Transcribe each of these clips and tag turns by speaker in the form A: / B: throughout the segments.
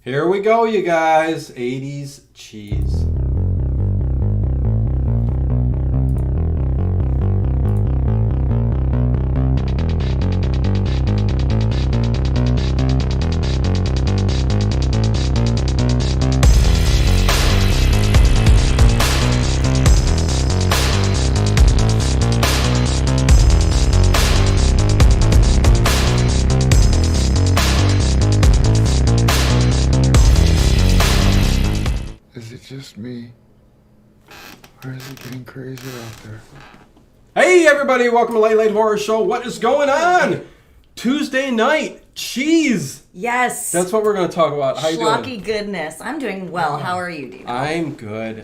A: Here we go, you guys. 80s cheese.
B: Is it just me? Or is it getting crazier out there?
A: Hey, everybody. Welcome to Late Late Horror Show. What is going on? Tuesday night. Cheese.
C: Yes.
A: That's what we're going to talk about. How you doing?
C: Schlocky goodness. I'm doing well. How are you, Dino?
A: I'm good.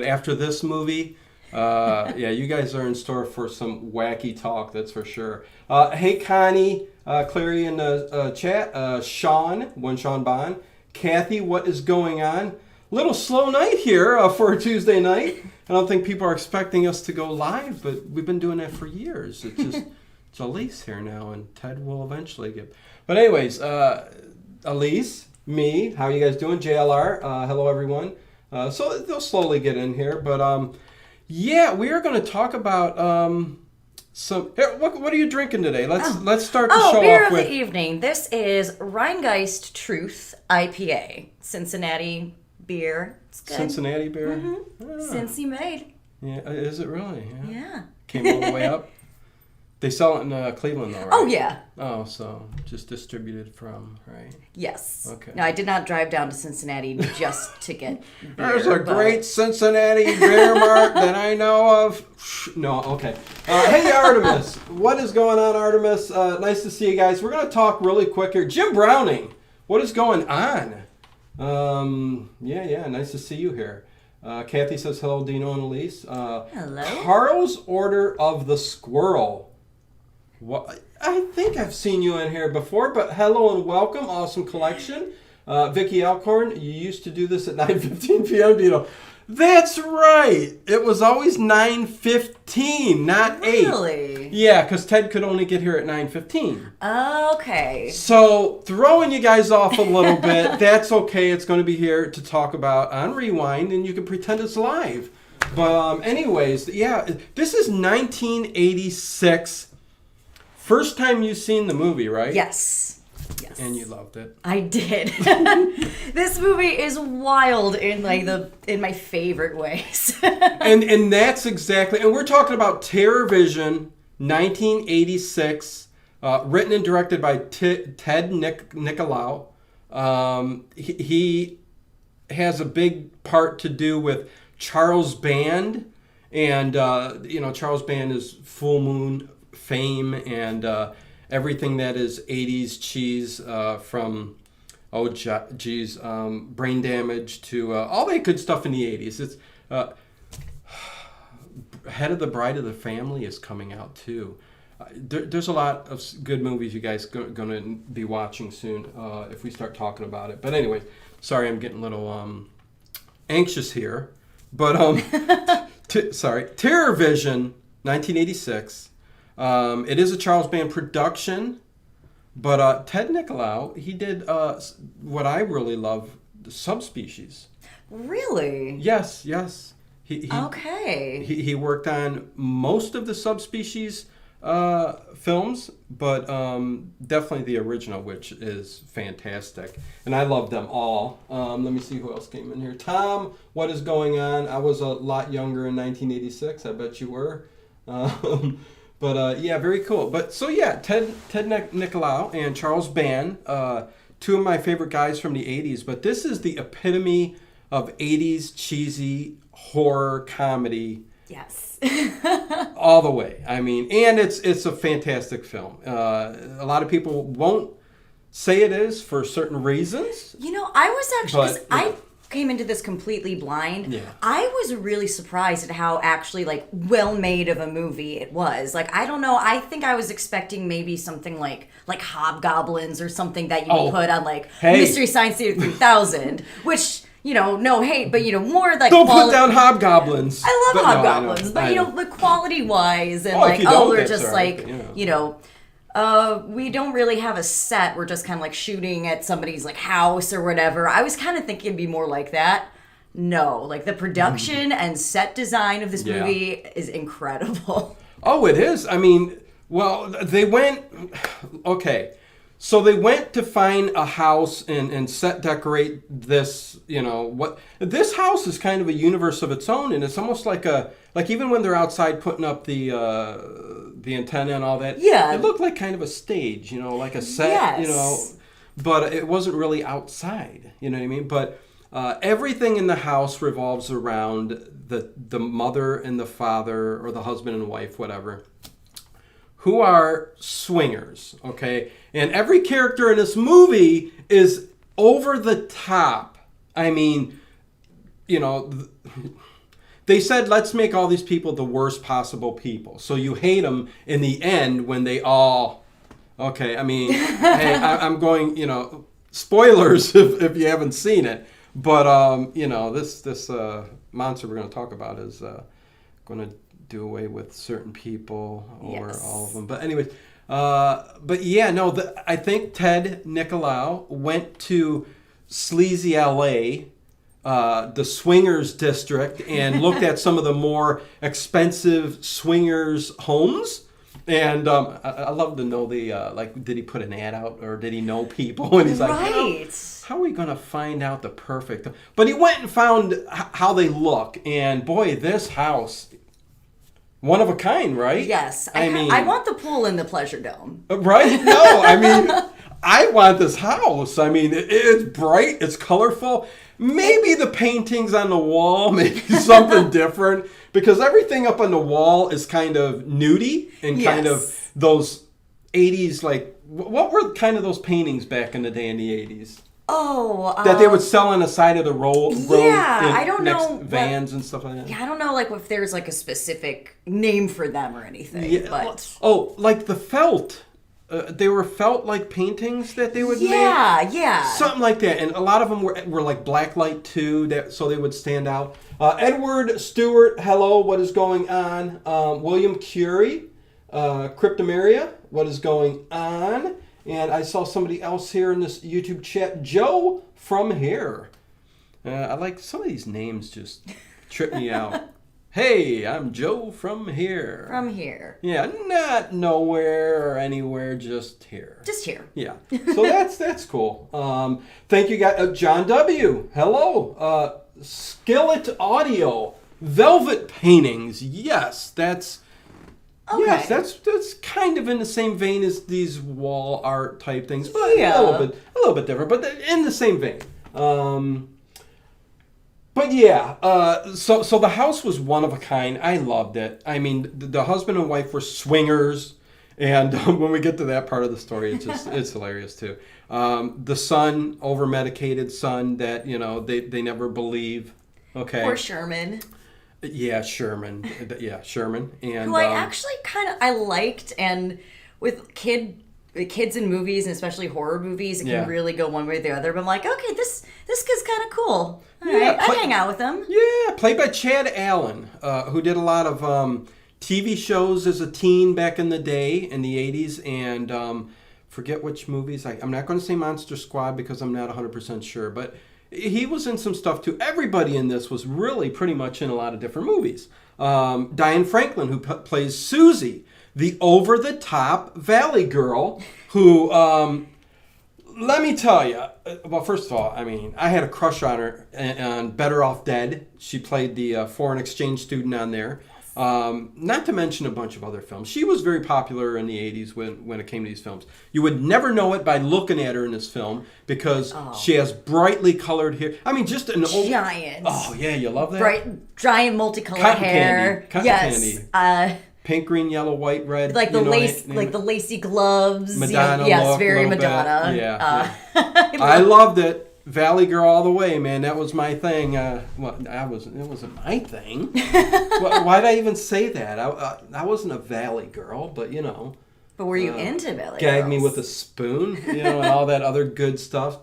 A: After this movie, yeah, you guys are in store for some wacky talk, that's for sure. Hey, Connie, Clary in the chat. Sean Bond. Kathy, what is going on? Little slow night here for a Tuesday night. I don't think people are expecting us to go live, but we've been doing that for years. It's just it's Aleece here now, and Ted will eventually get. But anyways, Aleece, me, how are you guys doing? JLR, hello everyone. So they'll slowly get in here, but yeah, we are going to talk about some. Here, what are you drinking today? Let's start the show
C: beer
A: off
C: of
A: with.
C: the evening. This is Rheingeist Truth IPA, Cincinnati beer. It's good.
A: Cincinnati beer.
C: Mm-hmm. Cincy made.
A: Yeah, is it really?
C: Yeah.
A: Came all the way up. They sell it in Cleveland, though, right?
C: Oh yeah.
A: Oh, so just distributed from, right?
C: Yes.
A: Okay.
C: No, I did not drive down to Cincinnati just to get beer.
A: There's a great Cincinnati beer mart that I know of. No, okay. Hey, Artemis. What is going on, Artemis? Nice to see you guys. We're going to talk really quick here. Jim Browning, what is going on? Yeah, nice to see you here. Kathy says hello, Dino and Aleece.
C: Hello.
A: Carl's Order of the Squirrel. What? I think I've seen you in here before, but hello and welcome. Awesome collection. Vicky Alcorn, you used to do this at 9:15 p.m., Dino. That's right. It was always 9:15, not 8.
C: Really?
A: Yeah, because Ted could only get here at 9:15.
C: Okay.
A: So, throwing you guys off a little bit, that's okay. It's going to be here to talk about on Rewind, and you can pretend it's live. But anyways, yeah, this is 1986. First time you've seen the movie, right?
C: Yes.
A: And you loved it.
C: I did. This movie is wild in my favorite ways.
A: and that's exactly, and we're talking about Terrorvision, 1986, written and directed by Ted Nicolau. He has a big part to do with Charles Band, and Charles Band is Full Moon fame and everything that is 80s cheese, from Brain Damage to all that good stuff in the 80s. It's Head of the Bride of the Family is coming out too. There's a lot of good movies you guys going to be watching soon if we start talking about it. But anyway, sorry, I'm getting a little anxious here. But Terrorvision, 1986. It is a Charles Band production, but Ted Nicolau, he did what I really love, the Subspecies.
C: Really?
A: Yes.
C: Okay.
A: He worked on most of the Subspecies films, but definitely the original, which is fantastic. And I love them all. Let me see who else came in here. Tom, what is going on? I was a lot younger in 1986. I bet you were. But yeah, very cool. But so yeah, Ted Nicolau and Charles Band, two of my favorite guys from the 80s. But this is the epitome of 80s cheesy horror comedy.
C: Yes.
A: All the way. I mean, and it's a fantastic film. A lot of people won't say it is for certain reasons.
C: I was actually, because
A: But, yeah.
C: I came into this completely blind.
A: Yeah.
C: I was really surprised at how actually well made of a movie it was. I don't know. I think I was expecting maybe something like Hobgoblins or something that you would put on
A: hey.
C: Mystery Science Theater 3000, which no hate, but more
A: Don't put down Hobgoblins.
C: I love
A: But no,
C: Hobgoblins,
A: I know.
C: but quality wise and
A: Oh, if you don't,
C: they're
A: that's
C: just
A: all right, but,
C: We don't really have a set. We're just kind of like shooting at somebody's like house or whatever. I was kind of thinking it'd be more like that. No, like the production and set design of this movie is incredible.
A: Oh, it is. I mean, well, they went. Okay. So they went to find a house and set decorate this, what this house is kind of a universe of its own, and it's almost like even when they're outside putting up the antenna and all that, it looked like kind of a stage, like a set, but it wasn't really outside, you know what I mean? But everything in the house revolves around the mother and the father, or the husband and wife, whatever, who are swingers, okay? And every character in this movie is over the top. I mean, they said, let's make all these people the worst possible people. So you hate them in the end when they all... Okay, I mean, hey, I'm going, spoilers if you haven't seen it. But, this monster we're going to talk about is going to do away with certain people or all of them. But anyways, I think Ted Nicolau went to sleazy LA, the swingers district, and looked at some of the more expensive swingers homes. And I love to know did he put an ad out, or did he know people? And he's like, how are we going to find out the perfect? But he went and found how they look. And boy, this house... one of a kind, right?
C: Yes. I want the pool in the Pleasure Dome.
A: Right? No, I mean, I want this house. I mean, it's bright, it's colorful. Maybe the paintings on the wall, maybe something different. Because everything up on the wall is kind of nudie and kind of those 80s, like, what were kind of those paintings back in the day in the 80s?
C: Oh,
A: that they would sell on the side of the road.
C: I don't know.
A: Vans and stuff like that.
C: Yeah, I don't know, like if there's like a specific name for them or anything.
A: Yeah,
C: but
A: like the felt. They were felt like paintings that they would make.
C: Yeah.
A: Something like that, and a lot of them were like blacklight too, so they would stand out. Edward Stewart, hello, what is going on? William Curie, Cryptomeria, what is going on? And I saw somebody else here in this YouTube chat, Joe from here. I like some of these names, just trip me out. Hey, I'm Joe from here.
C: From here.
A: Yeah, not nowhere or anywhere, just here.
C: Just here.
A: Yeah. So that's cool. Thank you guys. John W. Hello. Skillet Audio. Velvet Paintings. Yes, that's... Okay. Yes, that's kind of in the same vein as these wall art type things, but a little bit different, but in the same vein. So the house was one of a kind. I loved it. I mean, the husband and wife were swingers, and when we get to that part of the story, it's hilarious too. The son, over-medicated son that they never believe. Okay.
C: Poor Sherman.
A: Yeah, Sherman. And
C: who I actually I liked, and with kids in movies, and especially horror movies, it can really go one way or the other. But I'm like, okay, this kid's kind of cool. All right, I hang out with him. Yeah,
A: played by Chad Allen, who did a lot of TV shows as a teen back in the day in the 80s, and forget which movies. I'm not going to say Monster Squad because I'm not 100% sure, but he was in some stuff too. Everybody in this was really pretty much in a lot of different movies. Diane Franklin, who plays Susie, the over-the-top Valley girl, who, let me tell you, well, first of all, I mean, I had a crush on her on Better Off Dead. She played the foreign exchange student on there. Not to mention a bunch of other films. She was very popular in the 80s when it came to these films. You would never know it by looking at her in this film because she has brightly colored hair. I mean, just an
C: giant.
A: Oh, yeah, you love that?
C: Bright, giant multicolored hair.
A: Cotton candy. Pink, green, yellow, white, red.
C: Like the lace, like the lacy gloves.
A: Madonna
C: yes, very Madonna.
A: Yeah. I loved it. Valley Girl all the way, man. That was my thing. It wasn't my thing. Why'd I even say that? I wasn't a Valley Girl, but
C: But were you into Valley
A: Gag
C: girls?
A: me with a spoon, and all that other good stuff.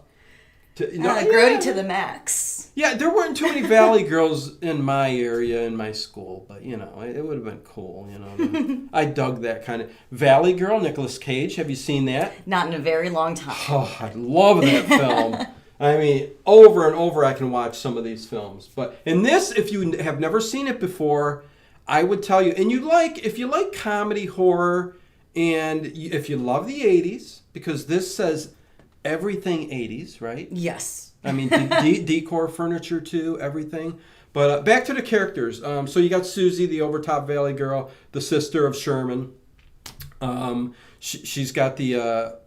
C: Grody to the max.
A: Yeah, there weren't too many Valley Girls in my area, in my school, but, you know, it would have been cool, you know. I dug that kind of... Valley Girl, Nicolas Cage, have you seen that?
C: Not in a very long time.
A: Oh, I love that film. I mean, over and over I can watch some of these films. But in this, if you have never seen it before, I would tell you, and if you like comedy, horror, and if you love the 80s, because this says everything 80s, right?
C: Yes.
A: I mean, decor, furniture too, everything. But back to the characters. So you got Susie, the overtop Valley Girl, the sister of Sherman. She's got the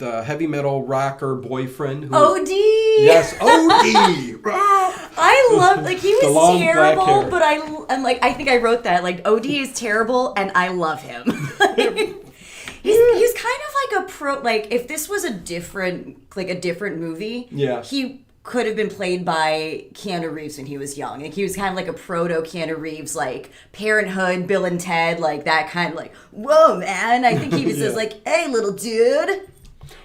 A: heavy metal rocker boyfriend.
C: OD.
A: Yes, OD.
C: I love, like, he
A: The
C: was
A: long black
C: terrible,
A: hair.
C: but I'm like, I think I wrote that, like, OD is terrible, and I love him. He's kind of like a pro, like, if this was a different movie,
A: Yeah.
C: he could have been played by Keanu Reeves when he was young. Like, he was kind of like a proto Keanu Reeves, like, Parenthood, Bill and Ted, like, that kind of, like, whoa, man. I think he was just like, hey, little dude.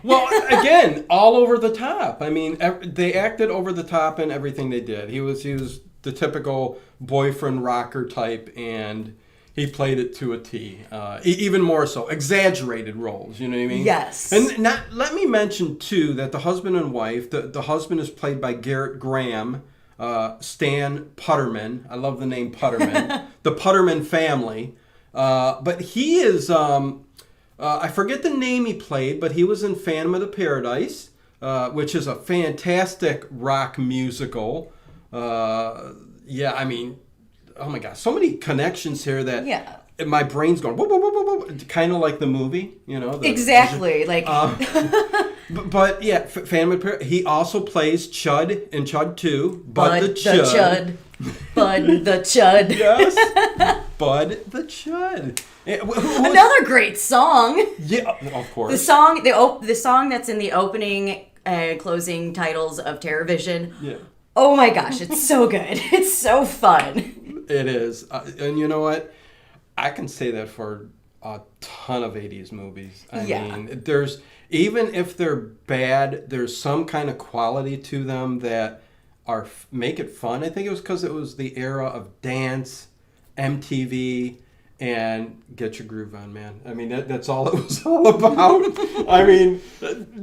A: Well, again, all over the top. I mean, they acted over the top in everything they did. He was the typical boyfriend rocker type, and he played it to a T. Even more so, exaggerated roles. You know what I mean?
C: Yes.
A: And let me mention too that the husband and wife. The husband is played by Garrett Graham, Stan Putterman. I love the name Putterman. The Putterman family. But he is. I forget the name he played, but he was in Phantom of the Paradise, which is a fantastic rock musical. Yeah, I mean, oh my gosh, so many connections here that my brain's going, whoa, whoa, whoa, whoa, whoa, kind of like the movie, you know.
C: Exactly, like...
A: but yeah, Phantom of the Paradise. He also plays Chud in Chud 2,
C: Bud the Chud. Bud the Chud.
A: Yes, Bud the Chud.
C: Another great song.
A: Yeah, of course.
C: The song that's in the opening and closing titles of Terrorvision.
A: Yeah.
C: Oh my gosh, it's so good. It's so fun.
A: It is. And you know what? I can say that for a ton of 80s movies. I mean, there's, even if they're bad, there's some kind of quality to them that make it fun. I think it was because it was the era of dance, MTV, and Get Your Groove On, man. I mean, that's all it was all about. I mean,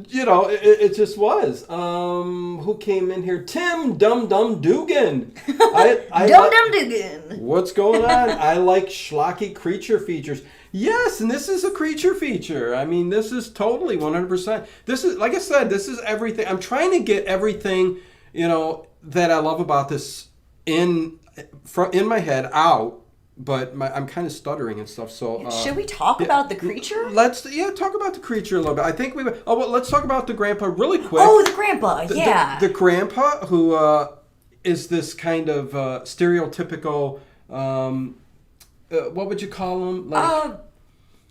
A: you know, it just was. Who came in here? Tim Dum Dum Dugan.
C: Dum Dum Dugan.
A: What's going on? I like schlocky creature features. Yes, and this is a creature feature. I mean, this is totally 100%. This is, like I said, this is everything. I'm trying to get everything, you know, that I love about this in my head out. But I'm kind of stuttering and stuff. So
C: should we talk about the creature?
A: Let's talk about the creature a little bit. I think let's talk about the grandpa really quick.
C: Oh, the grandpa,
A: The grandpa who is this kind of stereotypical. What would you call him? Like,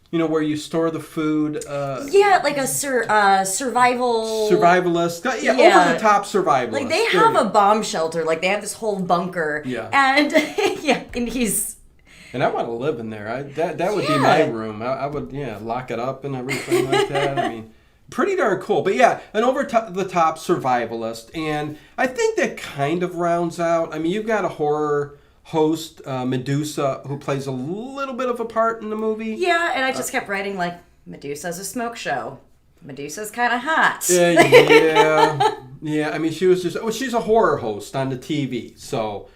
A: you know, where you store the food.
C: Like a survival...
A: Survivalist. Over the top survivalist.
C: Like, they have a bomb shelter. Like, they have this whole bunker.
A: Yeah.
C: And, and he's...
A: And I want to live in there. That would be my room. I would, lock it up and everything like that. I mean, pretty darn cool. But yeah, an over-the-top survivalist. And I think that kind of rounds out. I mean, you've got a horror host, Medusa, who plays a little bit of a part in the movie.
C: Yeah, and I just kept writing, like, Medusa's a smoke show. Medusa's kind of hot.
A: Yeah, I mean, she's a horror host on the TV. So...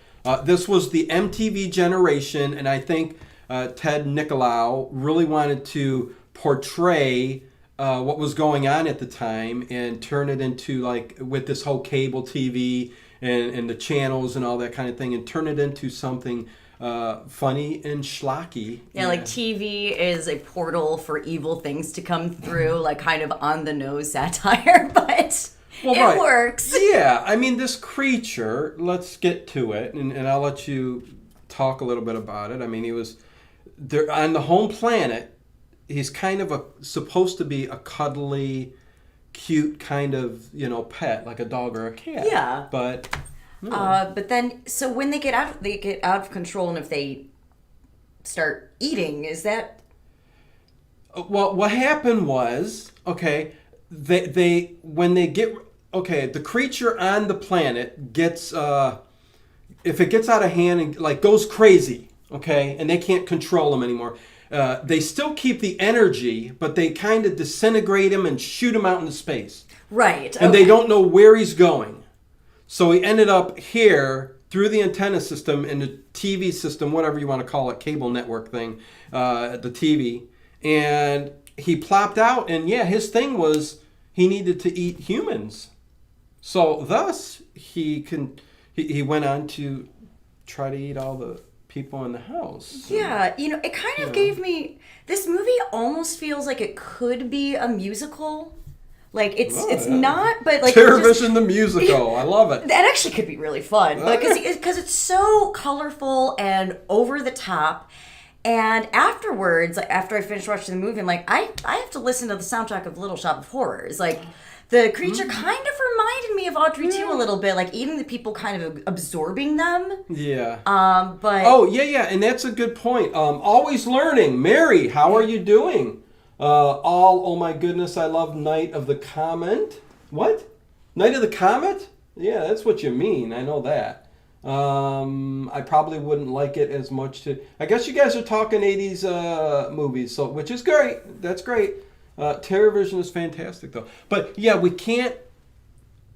A: this was the MTV generation, and I think Ted Nicolau really wanted to portray what was going on at the time and turn it into, like, with this whole cable TV and the channels and all that kind of thing, and turn it into something funny and schlocky.
C: Yeah, like TV is a portal for evil things to come through, like kind of on the nose satire, but... Well, it works.
A: Yeah, I mean, this creature, let's get to it, and I'll let you talk a little bit about it. I mean, he was there on the home planet. He's kind of supposed to be a cuddly, cute kind of, pet, like a dog or a cat.
C: Yeah.
A: But
C: but then, so when they get out of control, and if they start eating, is that...
A: Well, what happened was, okay, they when they get okay, the creature on the planet gets, if it gets out of hand and like goes crazy, okay, and they can't control him anymore, they still keep the energy, but they kind of disintegrate him and shoot him out into space.
C: Right.
A: And they don't know where he's going. So he ended up here through the antenna system and the TV system, whatever you want to call it, cable network thing, the TV. And he plopped out, and yeah, his thing was he needed to eat humans. So thus, he went on to try to eat all the people in the house.
C: Yeah, it kind of gave me... This movie almost feels like it could be a musical. Like, it's not, but like...
A: Terrorvision the musical. I love it.
C: That actually could be really fun. Because it's so colorful and over the top. And afterwards, like, after I finished watching the movie, I'm like, I have to listen to the soundtrack of Little Shop of Horrors. Like, the creature kind of reminded me of Audrey 2 a little bit. Like, even the people kind of absorbing them.
A: Yeah.
C: But...
A: Oh, yeah, and that's a good point. Always learning. Mary, how are you doing? Oh my goodness, I love Night of the Comet. What? Night of the Comet? Yeah, that's what you mean. I know that. I probably wouldn't like it as much too. I guess you guys are talking 80s movies, so which is great. That's great. Terrorvision is fantastic though. But yeah, we can't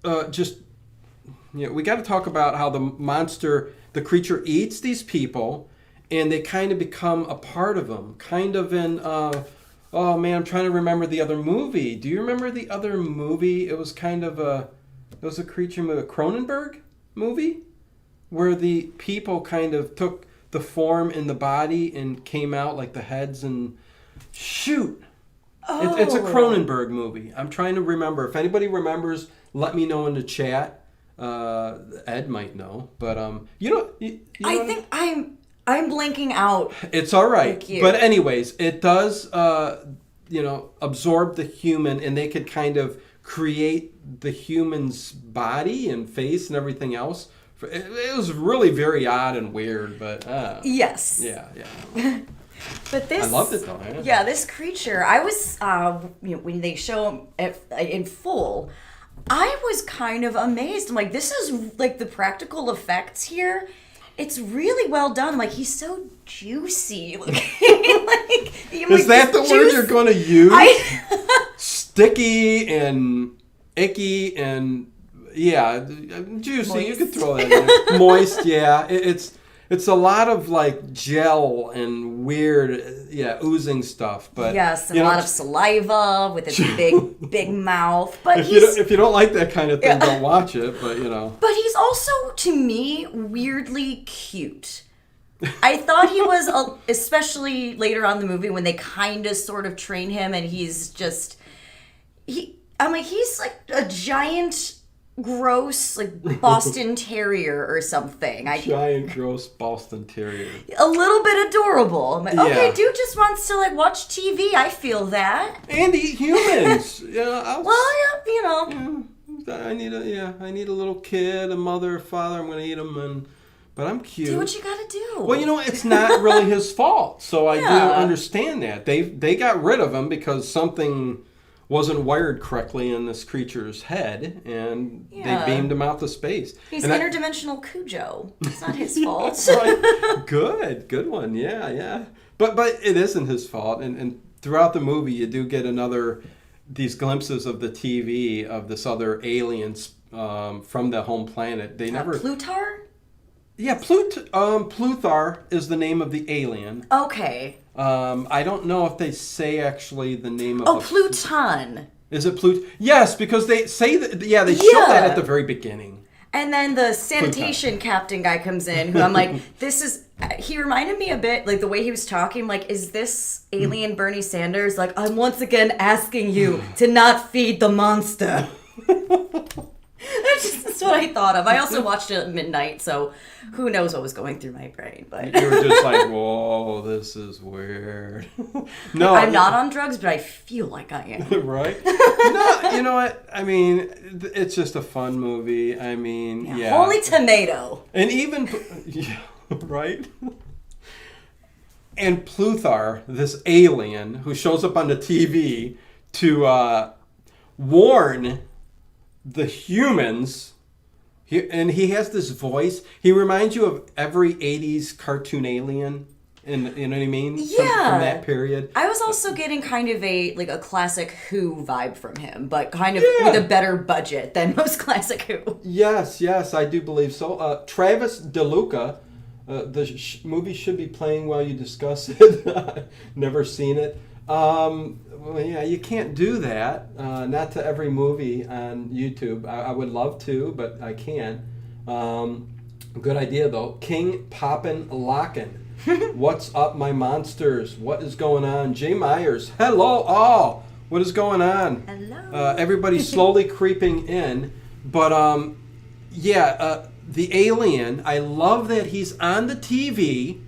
A: we got to talk about how the creature eats these people, and they kind of become a part of them. Kind of in oh man, I'm trying to remember the other movie. Do you remember the other movie? It was kind of it was a creature movie, a Cronenberg movie, where the people kind of took the form in the body and came out like the heads and shoot.
C: Oh.
A: It's a Cronenberg movie. I'm trying to remember. If anybody remembers, let me know in the chat. Ed might know, but
C: I think I'm blanking out.
A: It's all right.
C: Thank you.
A: But anyways, it does absorb the human, and they could kind of create the human's body and face and everything else. It was really very odd and weird, but
C: yes.
A: Yeah.
C: But this,
A: I loved it though.
C: Yeah, this creature. I was, when they show him in full, I was kind of amazed. I'm like, this is like the practical effects here. It's really well done. Like, he's so juicy.
A: Is that the word you're going to use? Sticky and icky and juicy.
C: Moist.
A: You could throw that in there. Moist, yeah. It's a lot of like gel and weird, oozing stuff. But
C: yes, and a lot of saliva with its big mouth. But
A: if you don't like that kind of thing, don't watch it. But
C: But he's also, to me, weirdly cute. I thought he was, especially later on in the movie when they kind of sort of train him, and he's just he's like a giant, gross, like Boston Terrier or something.
A: Giant, gross Boston Terrier.
C: A little bit adorable. I'm like, okay, dude just wants to like watch TV. I feel that.
A: And eat humans. I need a little kid, a mother, a father. I'm gonna eat them, but I'm cute.
C: Do what you gotta do.
A: Well, it's not really his fault. So I do understand that they got rid of him because something wasn't wired correctly in this creature's head, and they beamed him out to space.
C: He's interdimensional Cujo. It's not his fault.
A: Right. Good one. Yeah. But it isn't his fault. And throughout the movie, you do get these glimpses of the TV of this other aliens from the home planet. They never
C: Plutar?
A: Yeah, Plutar is the name of the alien.
C: Okay.
A: I don't know if they say actually the name of
C: Pluton.
A: Is it Pluton? Yes, because they say that. Yeah, they show that at the very beginning.
C: And then the sanitation captain guy comes in, who I'm like, he reminded me a bit, like the way he was talking, like, is this alien Bernie Sanders? Like, I'm once again asking you to not feed the monster. That's what I thought of. I also watched it at midnight, so who knows what was going through my brain. But
A: you were just like, whoa, this is weird. No,
C: I'm not on drugs, but I feel like I am.
A: Right? No, you know what? I mean, it's just a fun movie. I mean, yeah.
C: Holy tomato.
A: And even, right? And Plutar, this alien who shows up on the TV to warn the humans. And he has this voice. He reminds you of every 80s cartoon alien. You know what I mean?
C: Yeah.
A: From that period.
C: I was also getting kind of a classic Who vibe from him, but kind of with a better budget than most classic Who.
A: Yes, I do believe so. Travis DeLuca, the movie should be playing while you discuss it. Never seen it. Well, yeah, you can't do that. Not to every movie on YouTube. I would love to, but I can't. Good idea, though. King Poppin' Lockin'. What's up, my monsters? What is going on? Jay Myers. Hello, all. What is going on?
C: Hello.
A: Everybody's slowly creeping in. But, the alien, I love that he's on the TV,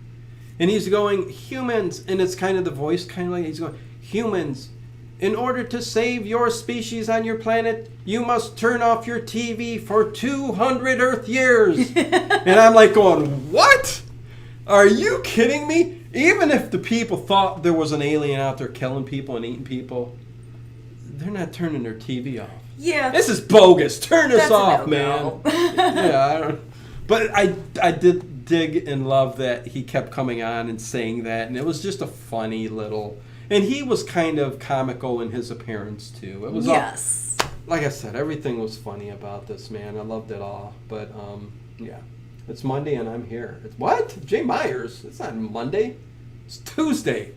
A: and he's going, humans, and it's kind of the voice, kind of like he's going, humans, in order to save your species on your planet, you must turn off your TV for 200 Earth years. And I'm like going, what? Are you kidding me? Even if the people thought there was an alien out there killing people and eating people, they're not turning their TV off.
C: Yeah.
A: This is bogus. Turn this off,
C: no-go.
A: man. Yeah, I don't. But I did dig and love that he kept coming on and saying that, and it was just a funny little. And he was kind of comical in his appearance too. It was
C: yes.
A: Like I said, everything was funny about this, man. I loved it all. But yeah, it's Monday and I'm here. It's what? Jay Myers? It's not Monday. It's Tuesday.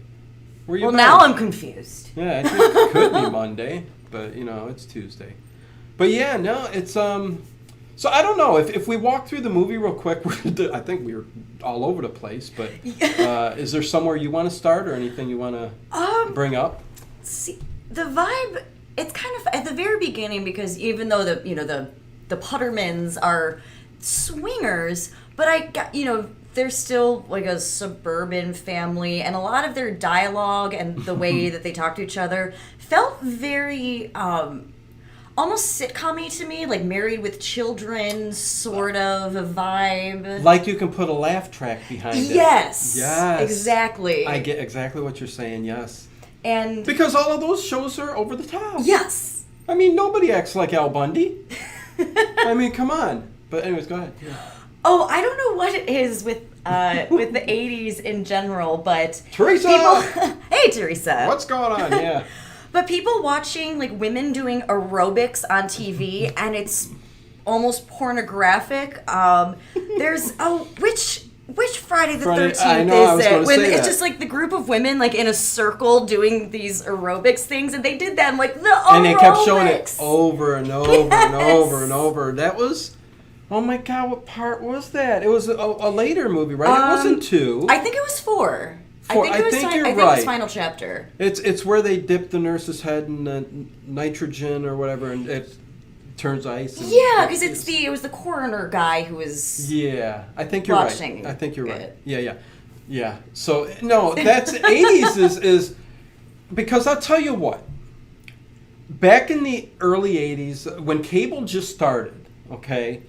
A: Where you
C: Well,
A: been?
C: now I'm confused.
A: Yeah, I think it could be Monday, but it's Tuesday. But yeah, no, it's So I don't know if we walk through the movie real quick. I think we were all over the place, but is there somewhere you want to start or anything you want to bring up?
C: See, the vibe. It's kind of at the very beginning because even though the Puttermans are swingers, but I got they're still like a suburban family, and a lot of their dialogue and the way that they talk to each other felt very almost sitcom-y to me, like Married with Children sort of a vibe.
A: Like you can put a laugh track behind it.
C: Yes.
A: Yes.
C: Exactly.
A: I get exactly what you're saying, yes.
C: And
A: because all of those shows are over the top.
C: Yes.
A: I mean, nobody acts like Al Bundy. I mean, come on. But anyways, go ahead. Yeah.
C: Oh, I don't know what it is with the 80s in general, but
A: Teresa!
C: Hey, Teresa.
A: What's going on? Yeah.
C: But people watching like women doing aerobics on TV, and it's almost pornographic. There's which Friday the 13th
A: I know, I was
C: is it?
A: gonna
C: When
A: say
C: it's
A: that.
C: just like the group of women like in a circle doing these aerobics things, and they did that. I'm like the aerobics.
A: And they kept showing it over and over and
C: Yes.
A: over and over. That was, oh my God, what part was that? It was a later movie, right? It wasn't 2.
C: I think it was 4. I think
A: you're
C: it
A: right.
C: was final chapter.
A: It's where they dip the nurse's head in the nitrogen or whatever, and it turns ice. And
C: Yeah, because it was the coroner guy who was.
A: Yeah, I think you're
C: watching
A: right. I think you're right.
C: it.
A: Yeah. So no, that's 80s is because I'll tell you what. Back in the early 80s, when cable just started, okay,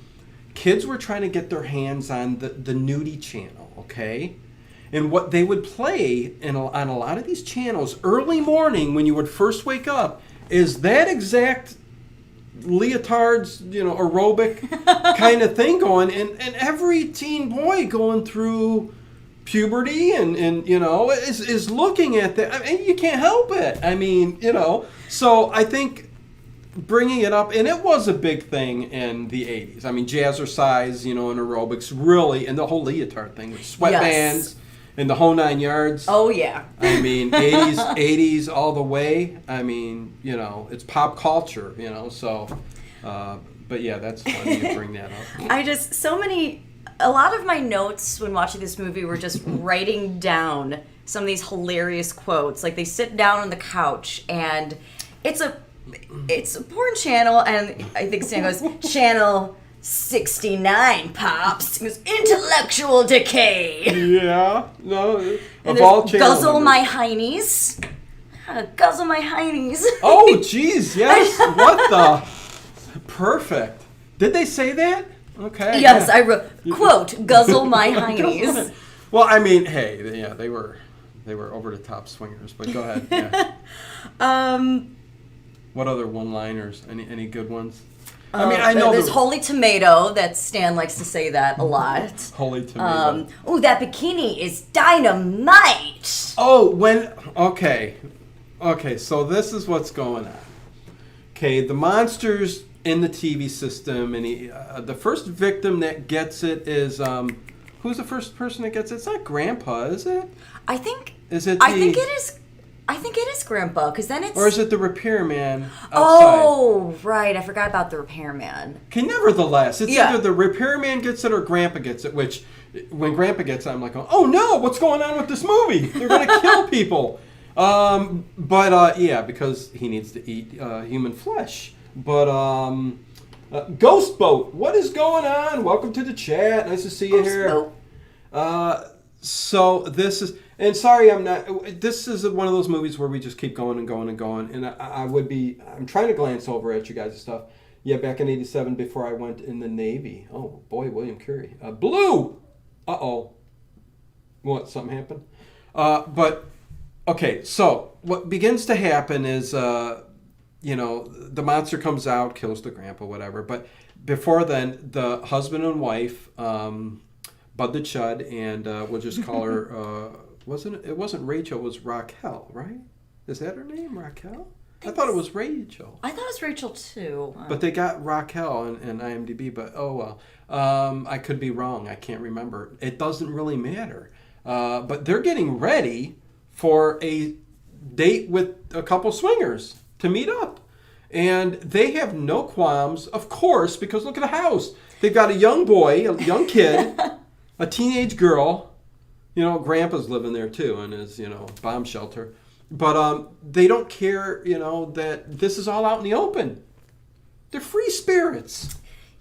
A: kids were trying to get their hands on the nudie channel, okay. And what they would play on a lot of these channels early morning when you would first wake up is that exact leotards, aerobic kind of thing going. And every teen boy going through puberty and is looking at that. I mean, you can't help it. I mean, So I think bringing it up, and it was a big thing in the 80s. I mean, jazzercise, and aerobics really, and the whole leotard thing with sweatbands.
C: Yes.
A: And the whole 9 yards.
C: Oh, yeah.
A: I mean, 80s all the way. I mean, it's pop culture, so. But yeah, that's funny you bring that up.
C: A lot of my notes when watching this movie were just writing down some of these hilarious quotes. Like they sit down on the couch and it's a porn channel, and I think Stan goes, Channel 69, Pops. He goes, intellectual decay.
A: Yeah, no,
C: And
A: of all
C: there's
A: channel
C: guzzle
A: numbers.
C: my heinies. Guzzle my heinies.
A: Oh, jeez, yes. What the? Perfect. Did they say that? Okay.
C: Yes,
A: yeah.
C: I wrote, quote, guzzle my heinies.
A: Well, I mean, hey, yeah, they were over the top swingers, but go ahead. Yeah. What other one-liners? Any good ones? I mean, I know
C: there's holy tomato. That Stan likes to say that a lot.
A: Holy tomato.
C: That bikini is dynamite.
A: Okay, so this is what's going on. Okay, the monster's in the TV system, and the first victim that gets it is who's the first person that gets it? It's not Grandpa, is it?
C: I think.
A: Is it?
C: I think it is Grandpa, because then it's.
A: Or is it the repairman outside?
C: Oh, right. I forgot about the repairman.
A: Okay, nevertheless, it's either the repairman gets it or Grandpa gets it. Which, when Grandpa gets it, I'm like, oh no, what's going on with this movie? They're gonna kill people. Because he needs to eat human flesh. But Ghost Boat, what is going on? Welcome to the chat. Nice to see you here. So this is, and sorry, this is one of those movies where we just keep going and going and going. And I'm trying to glance over at you guys' stuff. Yeah, back in '87, before I went in the Navy. Oh boy, William Curie. Blue. What? Something happened? Okay, so what begins to happen is, the monster comes out, kills the grandpa, whatever. But before then, the husband and wife, Bud the Chud, and we'll just call her, it wasn't Rachel, it was Raquel, right? Is that her name, Raquel? I thought it was Rachel.
C: I thought it was Rachel, too.
A: But they got Raquel in IMDb, but oh well. I could be wrong. I can't remember. It doesn't really matter. But they're getting ready for a date with a couple swingers to meet up. And they have no qualms, of course, because look at the house. They've got a young boy, a young kid, a teenage girl. Grandpa's living there too in his, bomb shelter. But they don't care, that this is all out in the open. They're free spirits.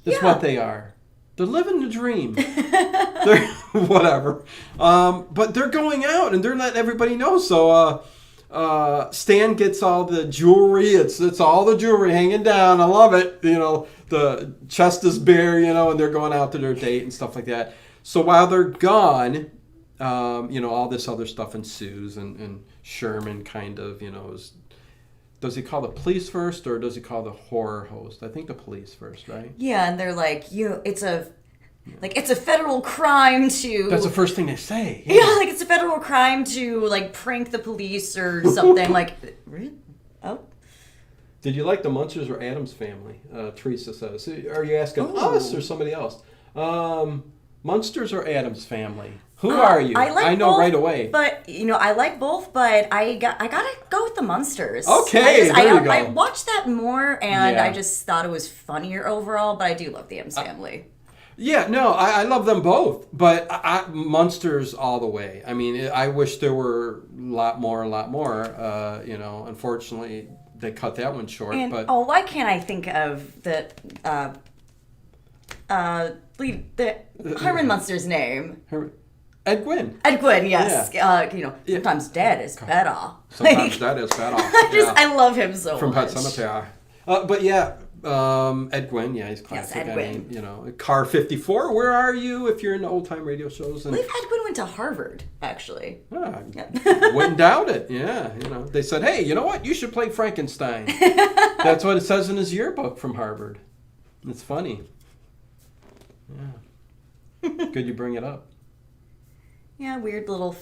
A: That's what they are. They're living the dream. They're whatever. But they're going out and they're letting everybody know. So Stan gets all the jewelry. It's all the jewelry hanging down. I love it. The chest is bare, and they're going out to their date and stuff like that. So while they're gone, all this other stuff ensues, and Sherman kind of, does he call the police first or does he call the horror host? I think the police first, right?
C: Yeah, and they're like, it's a federal crime to...
A: That's the first thing they say.
C: Yeah, it's a federal crime to, prank the police or something. Oh.
A: Did you like the Munsters or Addams Family? Teresa says. Are you asking us or somebody else? Munsters or Addams Family? Who are you? I know both, right away.
C: But, I like both, but I gotta go with the Munsters.
A: Okay, there you go.
C: I watched that more, and I just thought it was funnier overall, but I do love the Addams Family.
A: Yeah, no, I love them both, but Munsters all the way. I mean, I wish there were a lot more. Unfortunately, they cut that one short.
C: And,
A: but
C: why can't I think of the Herman Munster's name?
A: Ed Gwynn.
C: Ed Gwynn, yes. Yeah. Sometimes Dad is better.
A: Sometimes Dad is better.
C: I love him so
A: From
C: much.
A: Pet Sematary. But yeah, Ed Gwynn, he's classic.
C: Yes, Ed Gwynn.
A: Car 54, where are you if you're into old-time radio shows?
C: I believe Ed Gwynn went to Harvard, actually.
A: Wouldn't doubt it, yeah. They said, hey, you know what? You should play Frankenstein. That's what it says in his yearbook from Harvard. It's funny. Yeah. Good you bring it up.
C: Yeah, weird little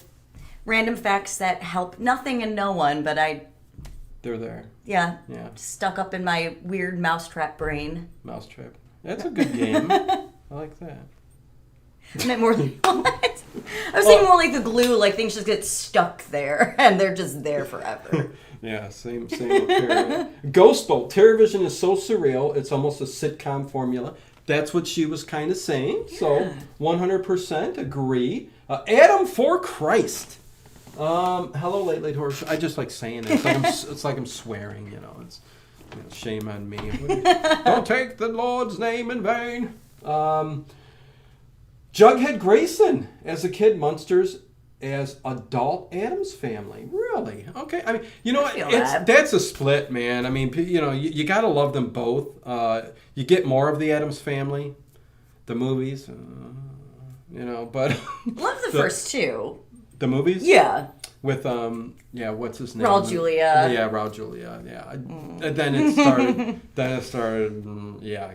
C: random facts that help nothing and no one, but
A: they're there.
C: Yeah. Stuck up in my weird mousetrap brain.
A: Mousetrap. That's a good game. I like that.
C: I meant more than what? I was thinking more like the glue, things just get stuck there, and they're just there forever.
A: Yeah, same up here. Ghost Boat. Terrorvision is so surreal, it's almost a sitcom formula. That's what she was kind of saying. Yeah. So 100% agree. Adam for Christ. Hello, Late Horror Show. I just like saying it. It's like I'm swearing, It's shame on me. Don't take the Lord's name in vain. Jughead Grayson as a kid, Munsters as adult Addams Family. Really? Okay. I mean, that's a split, man. I mean, you got to love them both. You get more of the Addams Family, the movies, but
C: love the first two.
A: The movies?
C: Yeah.
A: with what's his name?
C: Raul Julia.
A: Yeah, Raul Julia. Yeah, and then it started.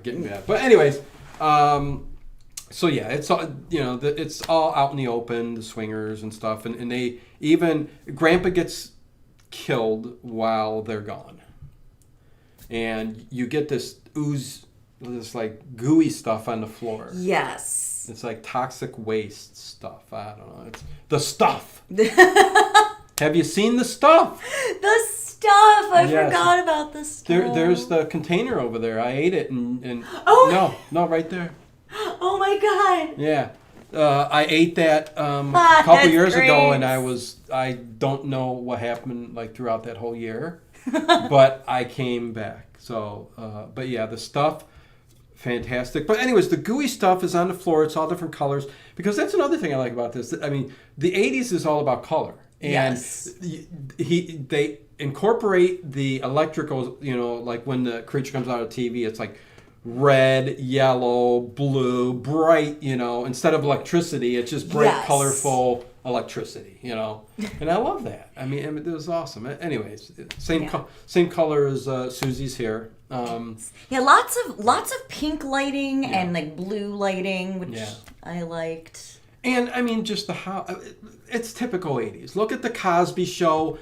A: Getting bad. But anyways, so yeah, it's all it's all out in the open, the swingers and stuff, and they even Grandpa gets killed while they're gone, and you get this ooze, this like gooey stuff on the floor.
C: Yes.
A: It's like toxic waste stuff. I don't know. It's the stuff. Have you seen the stuff?
C: The stuff. I forgot about the stuff.
A: There's the container over there. I ate it and no, right there.
C: Oh my god.
A: Yeah. I ate that a couple years ago, and I don't know what happened like throughout that whole year, but I came back. So, but yeah, the stuff. Fantastic. But anyways, the gooey stuff is on the floor. It's all different colors. Because that's another thing I like about this. I mean, the 80s is all about color. And they incorporate the electrical, like when the creature comes out of TV, it's like red, yellow, blue, bright, instead of electricity, it's just bright, colorful electricity, And I love that. I mean, it was awesome. Anyways, same color as Susie's hair.
C: Lots of pink lighting and like blue lighting, which I liked.
A: And I mean, just it's typical 80s. Look at the Cosby Show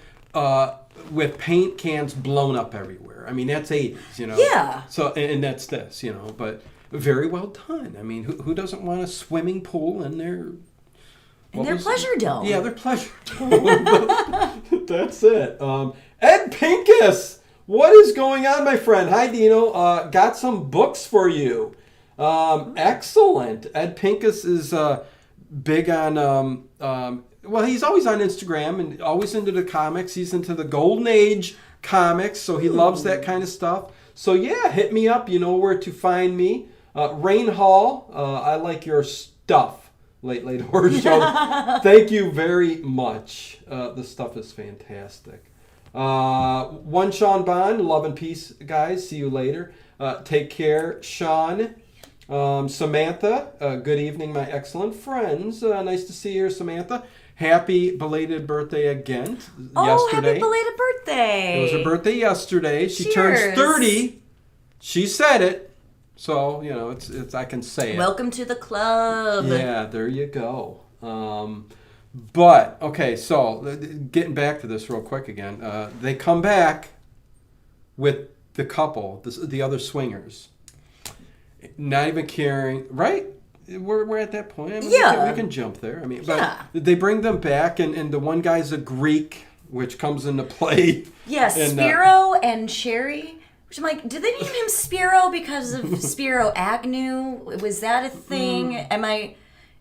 A: with paint cans blown up everywhere. I mean, that's 80s,
C: Yeah.
A: So and that's this, but very well done. I mean, who doesn't want a swimming pool in their
C: pleasure dome?
A: Yeah, their pleasure dome. That's it. Ed Pincus. What is going on, my friend? Hi, Dino. Got some books for you. Excellent. Ed Pincus is big on, he's always on Instagram and always into the comics. He's into the Golden Age comics, so he loves that kind of stuff. So, yeah, hit me up. You know where to find me. Rain Hall, I like your stuff. Late Horror Show. Thank you very much. The stuff is fantastic. One Sean Bond, love and peace, guys. See you later. Take care, Sean. Samantha, good evening, my excellent friends. Nice to see you, Samantha. Happy belated birthday again. Yesterday.
C: Happy belated birthday.
A: It was her birthday yesterday. She
C: Cheers.
A: turns 30. She said it. So, it's I can say it.
C: Welcome to the club.
A: Yeah, there you go. But, okay, so getting back to this real quick again. They come back with the couple, the other swingers. Not even caring, right? We're at that point. I mean, we can jump there. I mean, but they bring them back, and the one guy's a Greek, which comes into play.
C: Yeah, Spiro and Sherry. Which I'm like, did they name him Spiro because of Spiro Agnew? Was that a thing?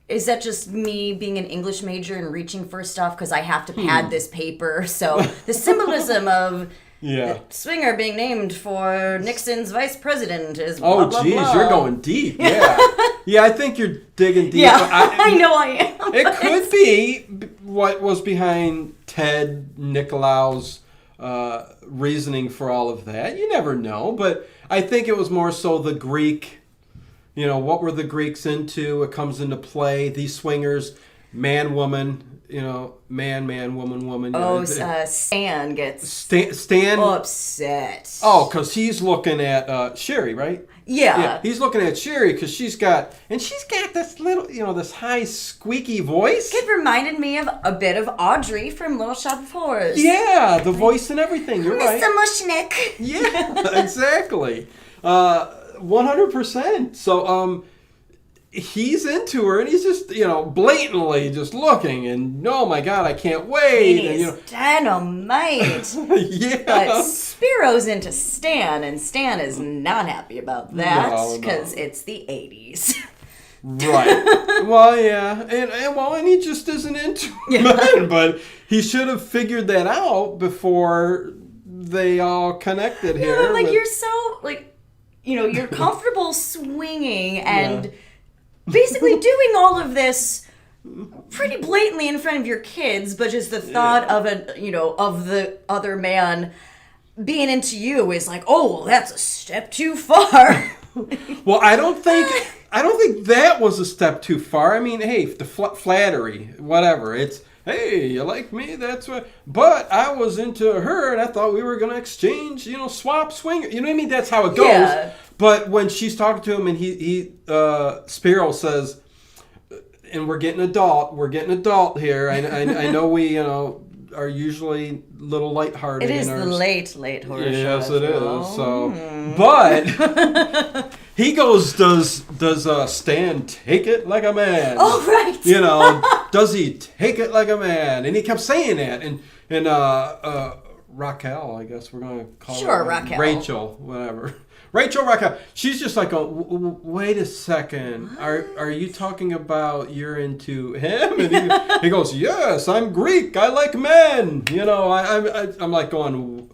C: Is that just me being an English major and reaching for stuff because I have to pad this paper? So the symbolism of the swinger being named for Nixon's vice president is blah, blah, blah.
A: You're going deep. Yeah. Yeah, I think you're digging deep.
C: Yeah, I know I am.
A: It could be what was behind Ted Nicolau's reasoning for all of that. You never know, but I think it was more so the Greek, what were the Greeks into? It comes into play. These swingers, man, woman, man, woman.
C: Stan gets
A: Stan
C: upset.
A: Oh, because he's looking at Sherry, right?
C: Yeah.
A: He's looking at Sherry because she's got this little, this high squeaky voice.
C: It reminded me of a bit of Audrey from Little Shop of Horrors.
A: Yeah, the voice and everything. You're right.
C: Mr. Mushnick.
A: Yeah, exactly. 100%. So, he's into her, and he's just, blatantly just looking, and oh my God, I can't wait.
C: He's dynamite.
A: Yeah.
C: But Spiro's into Stan, and Stan is not happy about that because it's the 80s.
A: Right. Well, yeah, and he just isn't into men, but he should have figured that out before they all connected here.
C: Yeah, like you're so you're comfortable swinging and. Basically doing all of this pretty blatantly in front of your kids, but just the thought of of the other man being into you is like, oh, that's a step too far.
A: Well, I don't think that was a step too far. I mean, hey, the flattery, whatever. It's hey, you like me? That's what. But I was into her, and I thought we were gonna exchange, swap swinger. You know what I mean? That's how it goes.
C: Yeah.
A: But when she's talking to him, and he Spiro says, and we're getting adult here. I know we, are usually a little lighthearted.
C: It is the late horror show.
A: Yes, it is. So, but he goes, does Stan take it like a man?
C: Oh, right.
A: Does he take it like a man? And he kept saying that. And Raquel, I guess we're gonna call her
C: Raquel.
A: Rachel, whatever. Rachel Raquel. She's just like, wait a second. Are you talking about you're into him? And he goes, yes, I'm Greek. I like men. I'm like going,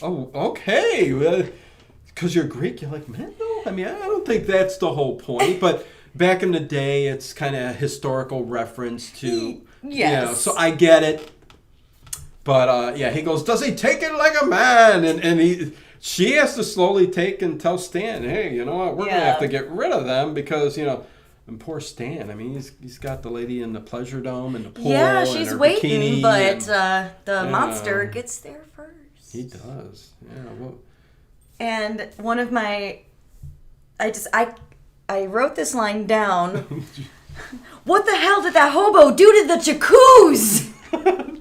A: oh, okay. Because you're Greek, you like men? No, I mean, I don't think that's the whole point. But back in the day, it's kind of a historical reference to,
C: yes.
A: So I get it. But he goes, does he take it like a man? And she has to slowly take and tell Stan, hey, you know what? We're going to have to get rid of them because, and poor Stan. I mean, he's got the lady in the pleasure dome and the pool.
C: Yeah,
A: and
C: she's
A: her
C: waiting,
A: bikini
C: but the monster gets there first.
A: He does. Yeah. Well,
C: and one of my, I wrote this line down. What the hell did that hobo do to the jacuzzi?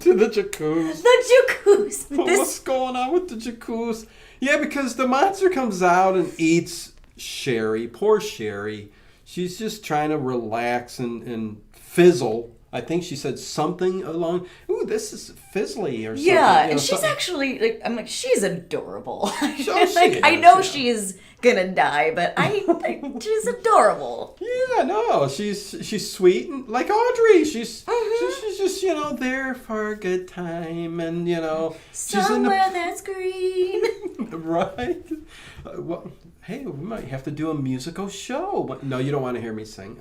A: To the jacuzzi.
C: The jacuzzi.
A: What's going on with the jacuzzi? Yeah, because the monster comes out and eats Sherry. Poor Sherry. She's just trying to relax and fizzle. I think she said something along, ooh, this is fizzly or something.
C: Yeah, and she's actually, I'm like, she's adorable.
A: I
C: know she's gonna die, but she's adorable.
A: Yeah, no, she's sweet and like Audrey. She's just there for a good time, and she's
C: somewhere that's green.
A: Right. Well, hey, we might have to do a musical show. No, you don't want to hear me sing.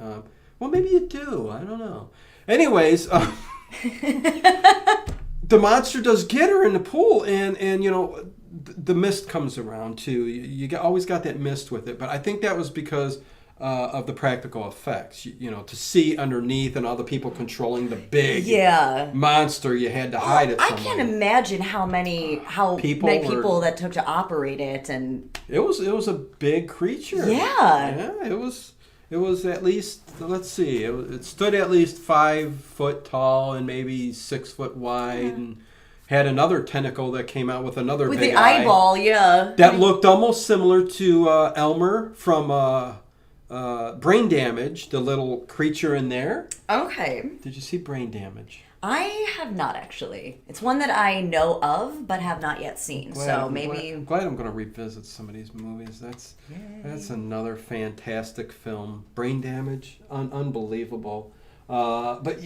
A: Well, maybe you do. I don't know. Anyways, the monster does get her in the pool, and the mist comes around too. You always got that mist with it, but I think that was because of the practical effects. To see underneath and all the people controlling the big monster, you had to hide it somewhere.
C: I can't imagine how many people that took to operate it, and
A: it was a big creature.
C: Yeah,
A: it was at least, let's see, it stood at least 5 foot tall and maybe 6 foot wide, and had another tentacle that came out with another
C: with
A: big
C: the
A: eye
C: eyeball,
A: that looked almost similar to Elmer from Brain Damage, the little creature in there.
C: Okay.
A: Did you see Brain Damage?
C: I have not, actually. It's one that I know of, but have not yet seen. Glad I'm
A: going to revisit some of these movies. That's another fantastic film. Brain Damage, unbelievable. But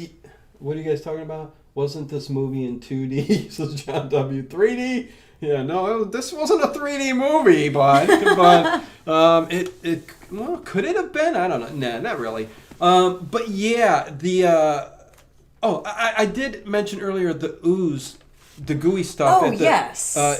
A: what are you guys talking about? Wasn't this movie in 2D? So John W. 3D? Yeah, no, this wasn't a 3D movie, but could it have been? I don't know. Nah, not really. But yeah, I did mention earlier the ooze, the gooey stuff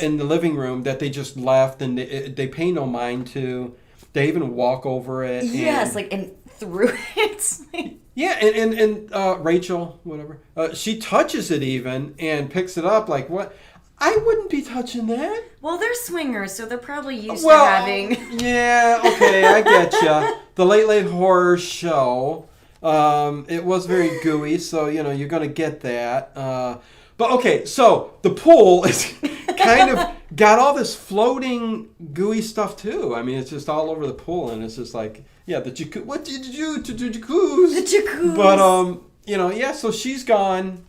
A: in the living room that they just left, and they pay no mind to. They even walk over it.
C: Yes, and through it.
A: Yeah, and Rachel, whatever, she touches it even and picks it up like, what? I wouldn't be touching that.
C: Well, they're swingers, so they're probably used to having...
A: Yeah, okay, I get ya. The Late Horror Show. It was very gooey, so, you're going to get that. But, okay, so the pool is kind of got all this floating gooey stuff, too. I mean, it's just all over the pool, and it's just like, yeah, the jacuzzi. What did you do to the jacuzzi?
C: The jacuzzi.
A: But, so she's gone,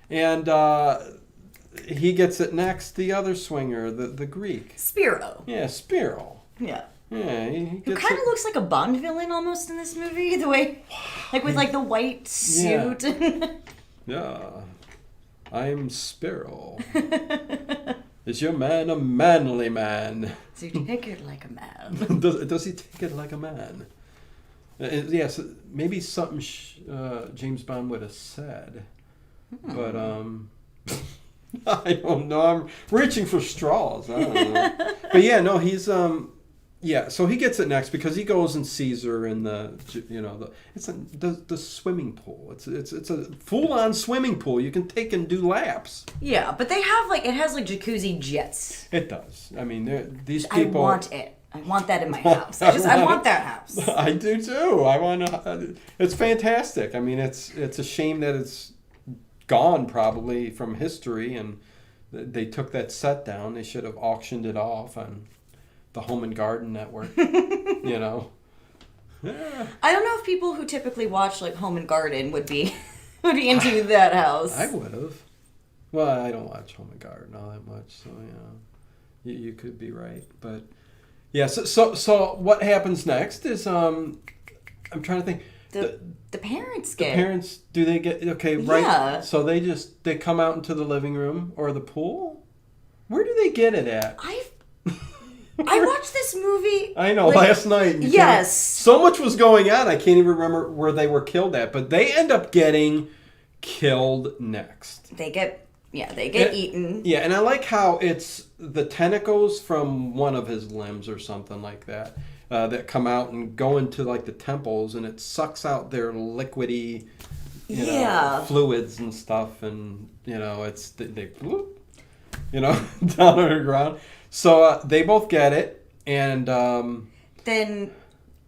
A: and... he gets it next, the other swinger, the Greek.
C: Spiro.
A: Yeah, Spiro.
C: Yeah.
A: Yeah, he
C: kind of looks like a Bond villain almost in this movie, the way, with the white suit.
A: Yeah. I'm Spiro. Is your man a manly man?
C: Does he take it like a man?
A: Does he take it like a man? Yes, maybe something James Bond would have said. But, I don't know. I'm reaching for straws. I don't know. But yeah, no, he's yeah, so he gets it next because he goes and sees her in the swimming pool. It's a full on swimming pool. You can take and do laps.
C: Yeah, but they have it has jacuzzi jets.
A: It does. I mean, these
C: I
A: people.
C: want it. I want that in my house. I want that house.
A: I do too. I want to. It's fantastic. I mean, it's a shame that it's gone probably from history, and they took that set down. They should have auctioned it off on the Home and Garden Network. Yeah.
C: I don't know if people who typically watch Home and Garden would be into that house.
A: I would have. Well, I don't watch Home and Garden all that much, so you could be right, but yeah. So what happens next is I'm trying to think.
C: The parents
A: The
C: get.
A: parents, do they get right?
C: Yeah.
A: So they come out into the living room or the pool. Where do they get it at?
C: I watched this movie.
A: I know, last night. And
C: Yes.
A: So much was going on. I can't even remember where they were killed at, but they end up getting killed next.
C: They get eaten.
A: Yeah, and I like how it's the tentacles from one of his limbs or something like that that come out and go into the temples, and it sucks out their liquidy, fluids and stuff, and it's they whoop, down underground. So they both get it, and
C: then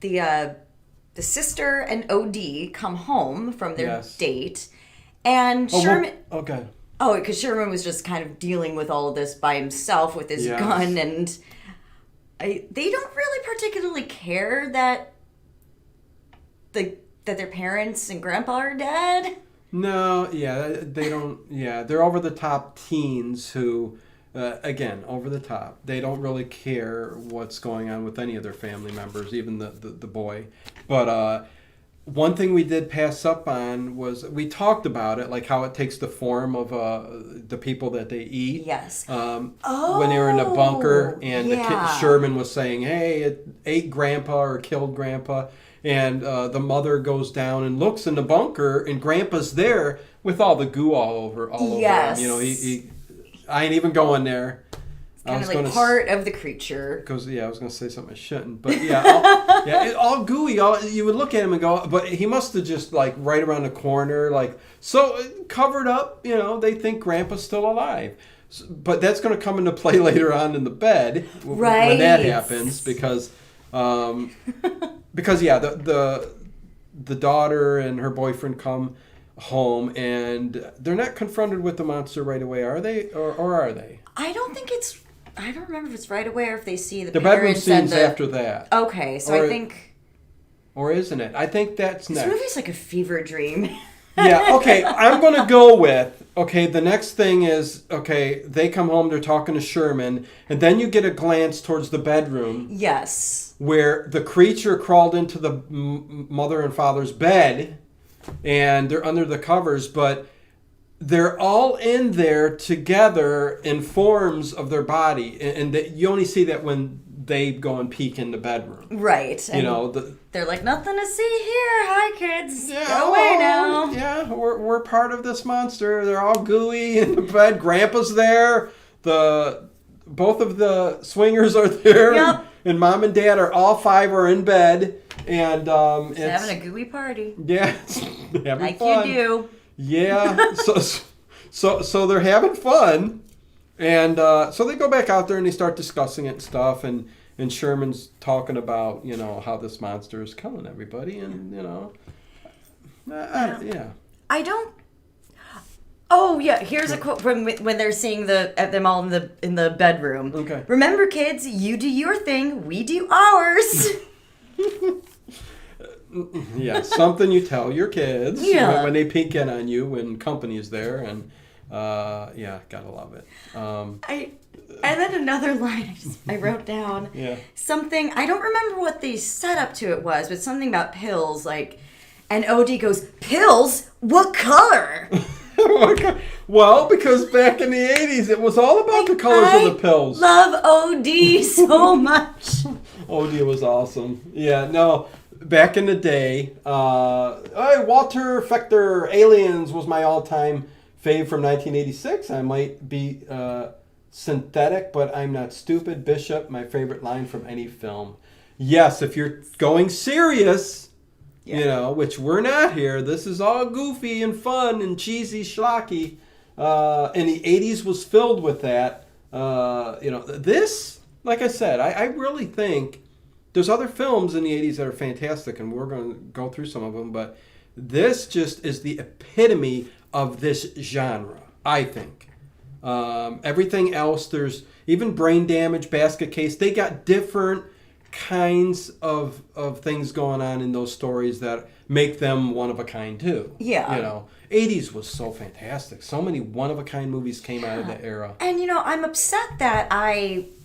C: the sister and OD come home from their date, and Sherman.
A: Okay.
C: Oh, because Sherman was just kind of dealing with all of this by himself with his gun, and they don't really particularly care that their parents and grandpa are dead.
A: No, they don't. Yeah, they're over the top teens who. Again, over the top. They don't really care what's going on with any of their family members, even the boy. But one thing we did pass up on was we talked about it, how it takes the form of the people that they eat.
C: Yes.
A: When they were in the bunker, and Sherman was saying, "Hey, it ate Grandpa or killed Grandpa," and the mother goes down and looks in the bunker, and Grandpa's there with all the goo all over
C: yes.
A: him. He I ain't even going there.
C: Kind of part of the creature.
A: Because I was going to say something I shouldn't, but all gooey. You would look at him and go, but he must have just right around the corner, so covered up. They think Grandpa's still alive, but that's going to come into play later on in the bed when that happens because the daughter and her boyfriend come home, and they're not confronted with the monster right away, are they? Or are they?
C: I don't remember if it's right away or if they see the
A: bedroom
C: parents
A: scenes after that.
C: Okay, so I think.
A: Or isn't it? I think that's next.
C: This movie's like a fever dream.
A: Yeah. Okay. I'm gonna go with. Okay. The next thing is they come home. They're talking to Sherman, and then you get a glance towards the bedroom.
C: Yes.
A: Where the creature crawled into the mother and father's bed. And they're under the covers, but they're all in there together in forms of their body, and you only see that when they go and peek in the bedroom.
C: Right. They're like, nothing to see here. Hi, kids. Go away now.
A: Yeah, we're part of this monster. They're all gooey in the bed. Grandpa's there. Both of the swingers are there.
C: Yep.
A: And Mom and Dad all five are in bed. And it's
C: having a gooey party.
A: Yeah, having fun.
C: Like you do.
A: Yeah. So they're having fun, and so they go back out there and they start discussing it and stuff, and Sherman's talking about how this monster is killing everybody, and
C: I don't. Oh yeah, here's a quote from when they're seeing them all in the bedroom.
A: Okay.
C: Remember, kids, you do your thing, we do ours.
A: Yeah, something you tell your kids when they peek in on you when company is there, and gotta love it.
C: And then another line I wrote down.
A: Yeah. Something,
C: I don't remember what the setup to it was, but something about pills, and OD goes, pills? What color?
A: Well, because back in the 80s, it was all about the colors of the pills.
C: Love OD so much.
A: OD was awesome. Yeah, no, back in the day, Walter Fector, Aliens was my all-time fave from 1986. I might be synthetic, but I'm not stupid. Bishop, my favorite line from any film. Yes, if you're going serious, you know, which we're not here. This is all goofy and fun and cheesy schlocky. And the 80s was filled with that. You know, this, like I said, I really think there's other films in the 80s that are fantastic, and we're going to go through some of them, but this just is the epitome of this genre, I think. Everything else, there's even Brain Damage, Basket Case, they got different kinds of things going on in those stories that make them one of a kind too.
C: Yeah.
A: You know, 80s was so fantastic. So many one of a kind movies came out of that era.
C: And, you know, I'm upset that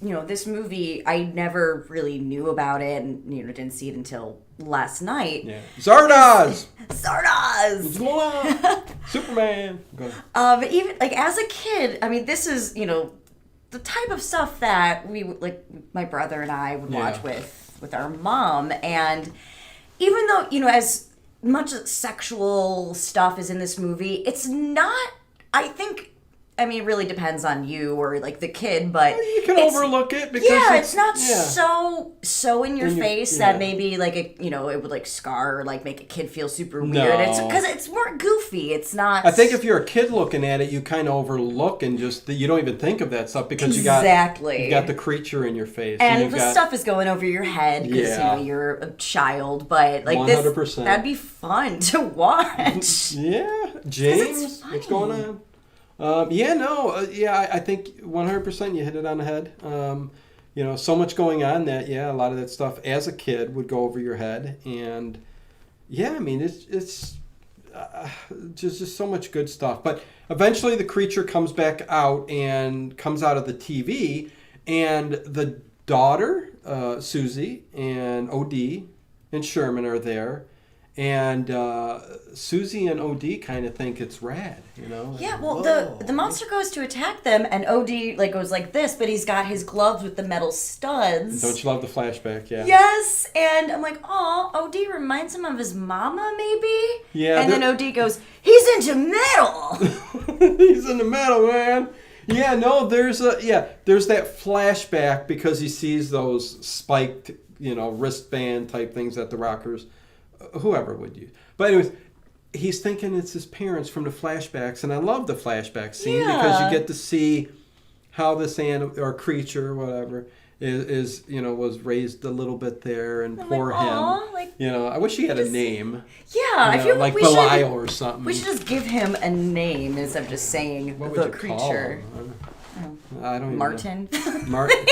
C: this movie, I never really knew about it and, you know, didn't see it until last night.
A: Yeah. Zardoz!
C: Zardoz!
A: What's going on? Superman! Go ahead.
C: But even, like, as a kid, I mean, this is, you know, the type of stuff that we, like, my brother and I would watch with our mom. And even though, you know, as much sexual stuff is in this movie, it's not, I think, I mean, it really depends on you or, like, the kid, but
A: You can overlook it because
C: it's not so in your face that maybe, like, it would, like, scar or, like, make a kid feel super weird.
A: No.
C: It's because it's more goofy. It's not.
A: I think if you're a kid looking at it, you kind of overlook and just you don't even think of that stuff because you got the creature in your face,
C: and the stuff is going over your head because you know you're a child. But like 100%. This, that'd be fun to watch.
A: Yeah, James, what's going on? I think 100% you hit it on the head. You know, so much going on that, a lot of that stuff as a kid would go over your head. And, I mean, it's just so much good stuff. But eventually the creature comes back out and comes out of the TV. And the daughter, Susie, and O.D. and Sherman are there. And Susie and O.D. kind of think it's rad, you know?
C: Yeah, well, the monster goes to attack them, and O.D. like goes like this, but he's got his gloves with the metal studs.
A: Don't you love the flashback? Yeah.
C: Yes, and I'm like, oh, O.D. reminds him of his mama, maybe?
A: Yeah.
C: And then O.D. goes, he's into metal!
A: He's into metal, man. Yeah, no, there's that flashback because he sees those spiked, you know, wristband type things that the rockers... whoever would use. But anyways, he's thinking it's his parents from the flashbacks, and I love the flashback scene because you get to see how this animal or creature or whatever is you know, was raised a little bit there, and poor him. Like, you know, I wish he had a name.
C: Yeah, I feel
A: like Belial or something.
C: We should just give him a name instead of just saying
A: what
C: the
A: would you
C: creature.
A: Call him? I don't even
C: Martin.
A: know. Martin.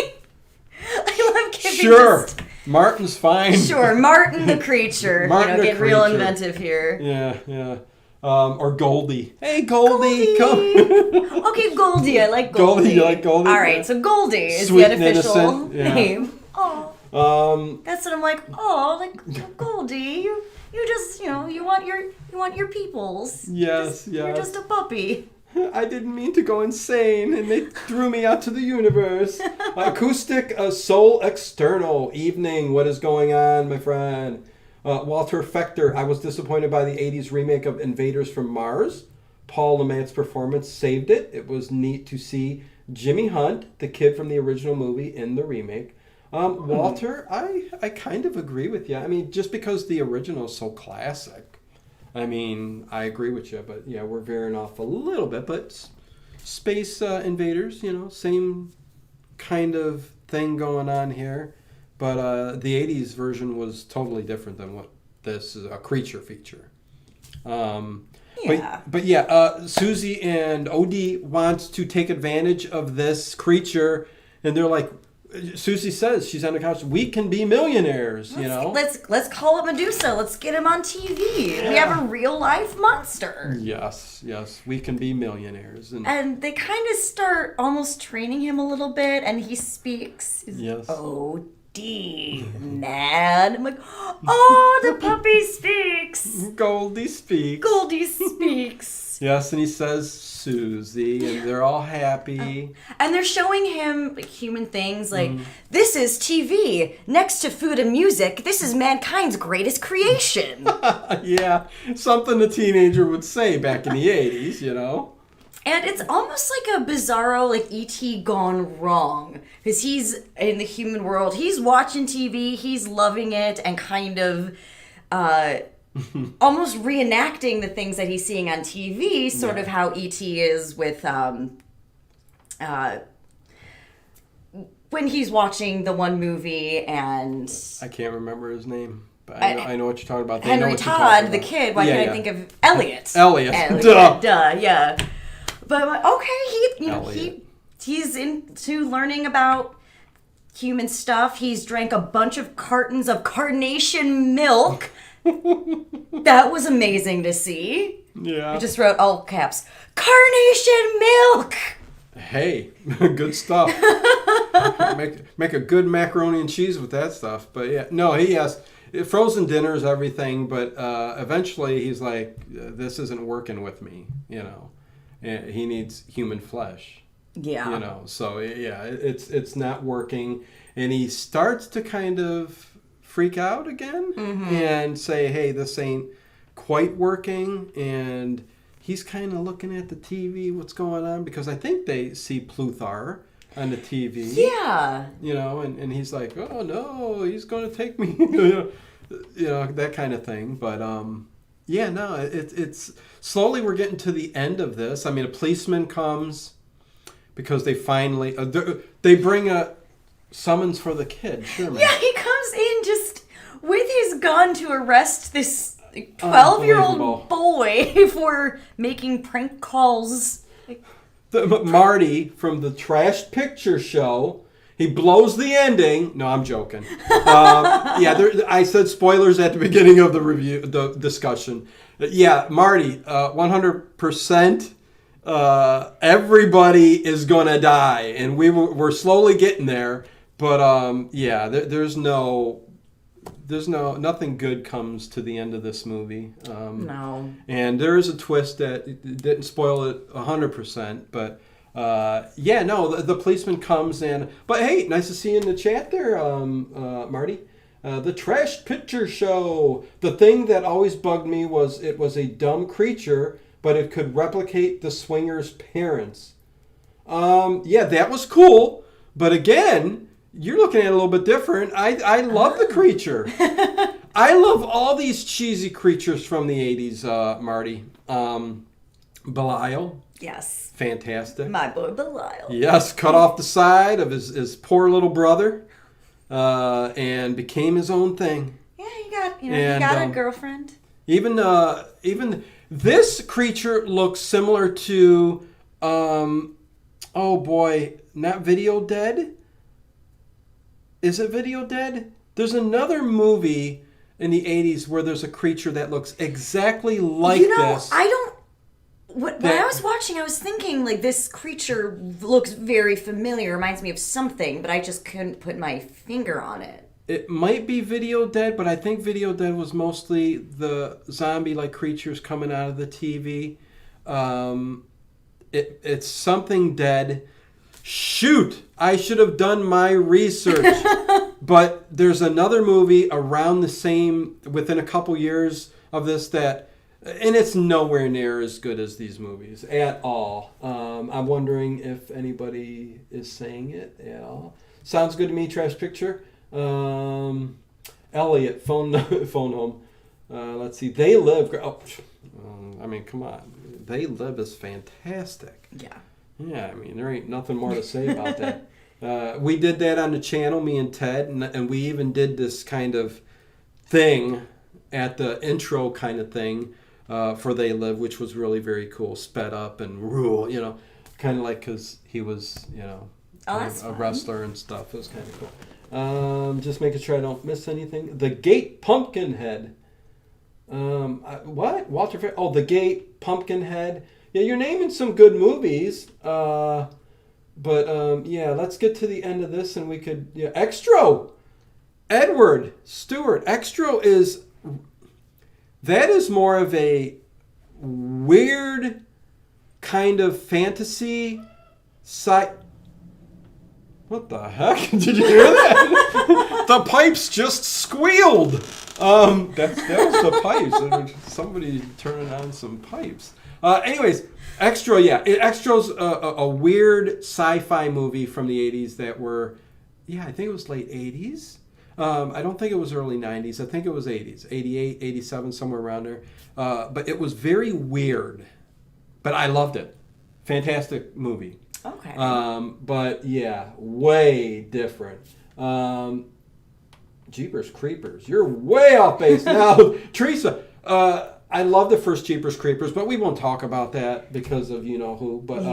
C: I love giving
A: Sure. Martin's fine.
C: Sure, Martin the creature.
A: Martin the
C: get
A: creature.
C: real inventive here.
A: Yeah. Or Goldie. Hey, Goldie. Come.
C: Okay, Goldie. I like Goldie.
A: You like Goldie?
C: All right, so Goldie is
A: Sweet
C: the unofficial name.
A: Oh.
C: That's what I'm like. Oh, like Goldie. You just you want your peoples.
A: Yes.
C: You're just a puppy.
A: I didn't mean to go insane, and they threw me out to the universe. Acoustic Soul External Evening. What is going on, my friend? Walter Fechter. I was disappointed by the 80s remake of Invaders from Mars. Paul LeMaitre's performance saved it. It was neat to see Jimmy Hunt, the kid from the original movie, in the remake. Walter, I kind of agree with you. I mean, just because the original is so classic. I mean, I agree with you, but we're veering off a little bit. But Space Invaders, you know, same kind of thing going on here. But the 80s version was totally different than what this is, a creature feature. But Susie and O.D. wants to take advantage of this creature, and they're like, Susie says, she's on the couch, we can be millionaires, you know?
C: Let's call it Medusa. Let's get him on TV. Yeah. We have a real life monster.
A: Yes, we can be millionaires.
C: And they kind of start almost training him a little bit, and he speaks.
A: Yes.
C: O.D. Man. I'm like, oh, the puppy speaks.
A: Goldie speaks. Yes, and he says Susie, and they're all happy.
C: And they're showing him like human things like, this is TV. Next to food and music, this is mankind's greatest creation.
A: Yeah, something a teenager would say back in the 80s, you know?
C: And it's almost like a bizarro, like E.T. gone wrong. Because he's in the human world. He's watching TV. He's loving it and kind of almost reenacting the things that he's seeing on TV. Sort of how E.T. is with when he's watching the one movie and...
A: I can't remember his name. But I know what you're talking about.
C: Henry Todd, the kid. Why can't I think of Elliot?
A: Elliot.
C: Duh, yeah. But I'm like, okay, he's into learning about human stuff. He's drank a bunch of cartons of carnation milk. That was amazing to see.
A: Yeah.
C: I just wrote all caps, carnation milk.
A: Hey, good stuff. make a good macaroni and cheese with that stuff. But yeah, no, he has frozen dinners, everything. But eventually, he's like, this isn't working with me, And he needs human flesh.
C: Yeah.
A: So yeah, it's not working, and he starts to kind of freak out again and say, hey, this ain't quite working, and he's kind of looking at the TV, what's going on, because I think they see Pluthar on the TV.
C: Yeah.
A: And he's like, oh no, he's going to take me, that kind of thing. But yeah, no, it's slowly we're getting to the end of this. I mean, a policeman comes because they finally they bring a summons for the kid. Sherman.
C: Yeah, he comes in just with his gun to arrest this 12-year-old boy for making prank calls.
A: Marty from the Trash Picture Show. He blows the ending. No, I'm joking. I said spoilers at the beginning of the discussion. Yeah, Marty, 100%. Everybody is gonna die, and we're slowly getting there. But there's nothing good comes to the end of this movie.
C: No.
A: And there is a twist that didn't spoil it 100%, but. The policeman comes in. But hey, nice to see you in the chat there, Marty. The Trash Picture Show. The thing that always bugged me was it was a dumb creature, but it could replicate the swinger's parents. That was cool. But again, you're looking at it a little bit different. I love the creature. I love all these cheesy creatures from the 80s, Marty. Belial.
C: Yes.
A: Fantastic.
C: My boy Belial.
A: Yes, cut off the side of his poor little brother and became his own thing.
C: Yeah, he got a girlfriend.
A: Even this creature looks similar to, not Video Dead? Is it Video Dead? There's another movie in the 80s where there's a creature that looks exactly like this.
C: When I was watching, I was thinking, like, this creature looks very familiar, reminds me of something, but I just couldn't put my finger on it.
A: It might be Video Dead, but I think Video Dead was mostly the zombie-like creatures coming out of the TV. It's something dead. Shoot! I should have done my research. But there's another movie around the same, within a couple years of this that... And it's nowhere near as good as these movies at all. I'm wondering if anybody is saying it at all. Sounds good to me, Trash Picture. Elliot, phone home. Let's see. They Live. Come on. They Live is fantastic.
C: Yeah.
A: Yeah, there ain't nothing more to say about that. We did that on the channel, me and Ted, and we even did this kind of thing at the intro kind of thing. For They Live, which was really very cool, sped up and rule, kind of like because he was, a wrestler and stuff. It was kind of cool. Just making sure I don't miss anything. The Gate Pumpkinhead. What? Walter? Oh, The Gate Pumpkinhead. Yeah, you're naming some good movies. Let's get to the end of this and we could. Yeah, Extro. Edward Stewart. Extro is. That is more of a weird kind of fantasy sci. What the heck? Did you hear that? The pipes just squealed. That was the pipes. Somebody turning on some pipes. Anyways, Extra, yeah. Extra's a weird sci-fi movie from the 80s that were, I think it was late 80s. I don't think it was early 90s. I think it was 80s. 88, 87, somewhere around there. But it was very weird. But I loved it. Fantastic movie.
C: Okay.
A: But yeah, way different. Jeepers Creepers. You're way off base now. Teresa, I love the first Jeepers Creepers, but we won't talk about that because of you know who. But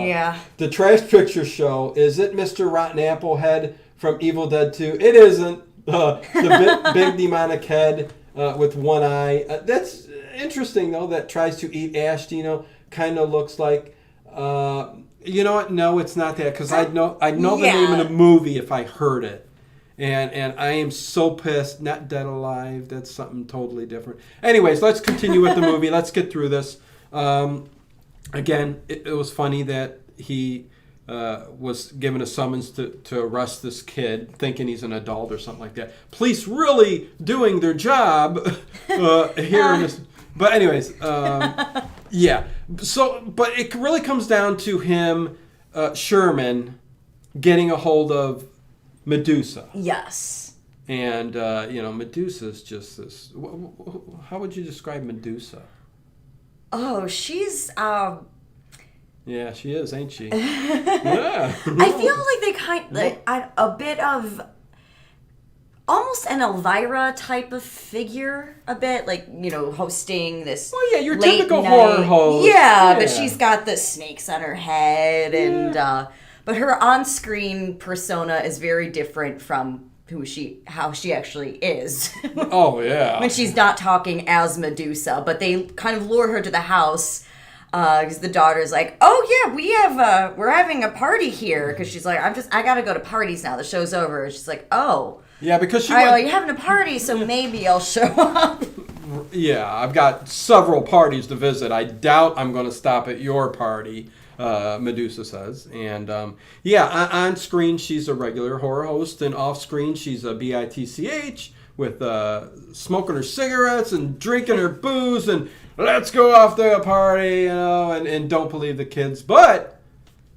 A: the Trash Picture Show, is it Mr. Rotten Applehead from Evil Dead 2? It isn't. The big demonic head with one eye. That's interesting, though, that tries to eat ash, Dino. Kind of looks like... you know what? No, it's not that, because I'd know the name of the movie if I heard it. And I am so pissed. Not Dead Alive. That's something totally different. Anyways, let's continue with the movie. Let's get through this. Again, it was funny that he was given a summons to arrest this kid, thinking he's an adult or something like that. Police really doing their job here in this. But anyways, yeah. So, but it really comes down to him, Sherman, getting a hold of Medusa.
C: Yes.
A: And, Medusa's just this... How would you describe Medusa?
C: Oh, she's...
A: Yeah, she is, ain't she? Yeah.
C: I feel like they a bit of... Almost an Elvira type of figure, a bit. Like, hosting this
A: your
C: late
A: typical
C: night.
A: horror host.
C: Yeah, but she's got the snakes on her head. And but her on-screen persona is very different from how she actually is.
A: Oh, yeah.
C: When she's not talking as Medusa. But they kind of lure her to the house because the daughter's like, oh, yeah, we're having a party here. Because she's like, I got to go to parties now. The show's over. And she's like, oh.
A: Yeah, because
C: you're having a party, so maybe I'll show up.
A: Yeah, I've got several parties to visit. I doubt I'm going to stop at your party, Medusa says. And on screen she's a regular horror host, and off screen she's a bitch with smoking her cigarettes and drinking her booze and let's go off to a party, and don't believe the kids. But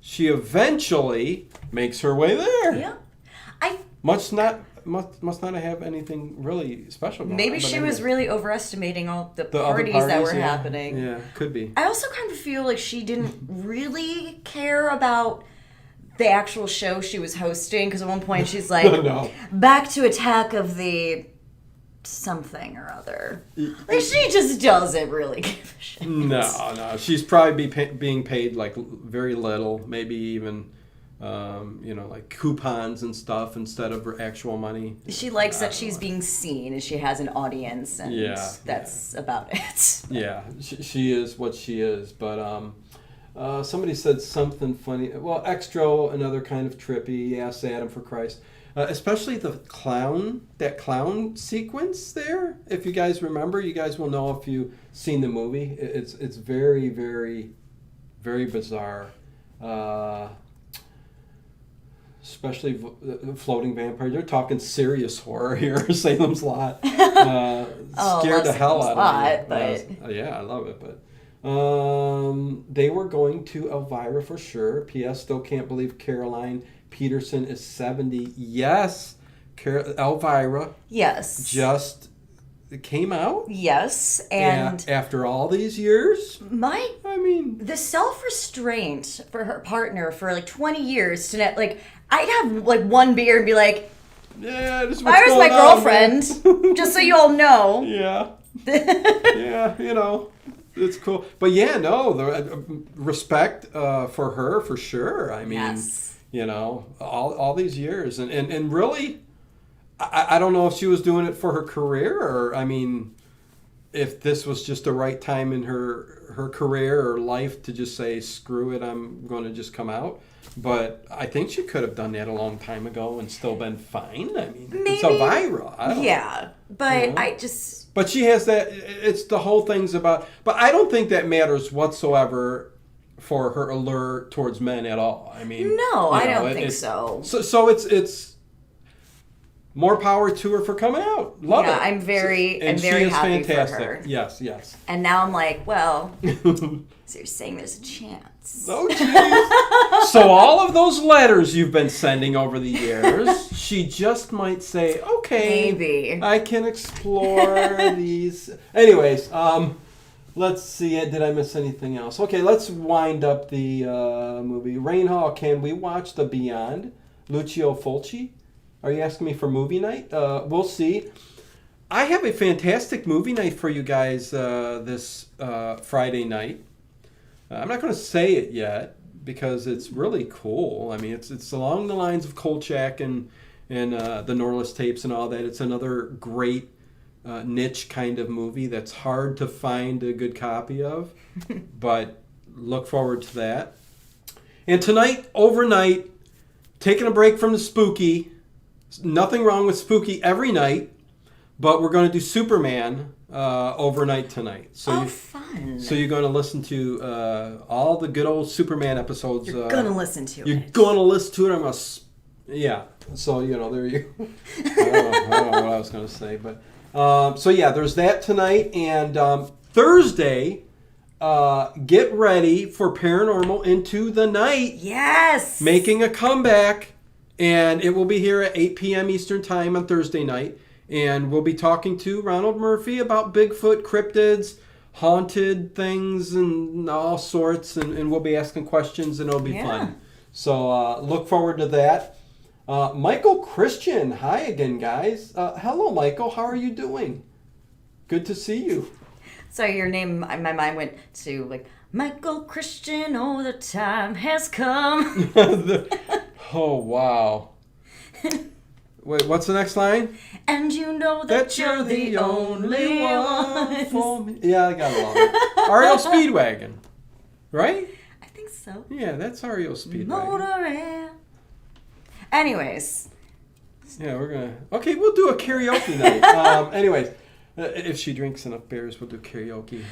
A: she eventually makes her way there.
C: Yeah,
A: Must not have anything really special going on.
C: Maybe she was really overestimating all the parties that were happening.
A: Yeah, could be.
C: I also kind of feel like she didn't really care about the actual show she was hosting, because at one point she's like, back to Attack of the something or other. Like, she just doesn't really give a shit.
A: No. She's probably being paid like very little, maybe even... like coupons and stuff instead of her actual money.
C: She likes that she's being seen and she has an audience, and that's about it.
A: Yeah, she is what she is. But somebody said something funny. Well, Extra, another kind of trippy. Ask Adam for Christ. Especially that clown sequence there. If you guys remember, you guys will know if you've seen the movie. It's very, very, very bizarre. Especially floating vampire. They're talking serious horror here. Salem's Lot. Scared the hell out of me. But... yeah, I love it. But they were going to Elvira for sure. P.S. Still can't believe Caroline Peterson is 70. Yes. Elvira.
C: Yes.
A: Just came out.
C: Yes. And
A: after all these years.
C: The self-restraint for her partner for like 20 years to not, like, I'd have like one beer and be like,
A: yeah, this is
C: Iris, my girlfriend, just so you all know.
A: Yeah. Yeah, it's cool. But yeah, no, the respect for her for sure. I mean, all these years. And really, I don't know if she was doing it for her career or, I mean, if this was just the right time in her career or life to just say, screw it, I'm going to just come out. But I think she could have done that a long time ago and still been fine. I mean, it's Elvira.
C: But
A: she has that, it's the whole thing's about, but I don't think that matters whatsoever for her allure towards men at all. I mean,
C: No, I don't think so.
A: So it's more power to her for coming out. Love it.
C: I'm very
A: she is
C: happy
A: fantastic.
C: for her.
A: Yes.
C: And now I'm like, well, so you're saying there's a chance.
A: Oh, jeez. So all of those letters you've been sending over the years, she just might say, okay,
C: Maybe.
A: I can explore these. Anyways, let's see. Did I miss anything else? Okay, let's wind up the movie. Rain Hall, can we watch The Beyond? Lucio Fulci? Are you asking me for movie night? We'll see. I have a fantastic movie night for you guys this Friday night. I'm not going to say it yet because it's really cool. I mean, it's along the lines of Kolchak and the Norliss tapes and all that. It's another great niche kind of movie that's hard to find a good copy of, but look forward to that. And tonight, overnight, taking a break from the spooky. Nothing wrong with spooky every night, but we're going to do Superman overnight tonight. So
C: fun.
A: So you're going to listen to all the good old Superman episodes.
C: You're going to listen to it.
A: You're going to listen to it. I'm going to... Yeah. So, there you go. I don't know what I was going to say. But so, yeah, there's that tonight. And Thursday, get ready for Paranormal Into the Night.
C: Yes.
A: Making a comeback. And it will be here at 8 p.m. Eastern Time on Thursday night. And we'll be talking to Ronald Murphy about Bigfoot, cryptids, haunted things, and all sorts. And we'll be asking questions, and it'll be fun. So look forward to that. Michael Christian. Hi again, guys. Hello, Michael. How are you doing? Good to see you.
C: So your name, my mind went to, like, Michael Christian, oh, the time has come.
A: Oh, wow. Wait, what's the next line?
C: And you know that you're the only one
A: for me. Yeah, I got it all. REO Speedwagon, right?
C: I think so.
A: Yeah, that's REO Speedwagon.
C: Motor. Anyways.
A: Yeah, we're going to... Okay, we'll do a karaoke night. Anyways, if she drinks enough beers, we'll do karaoke.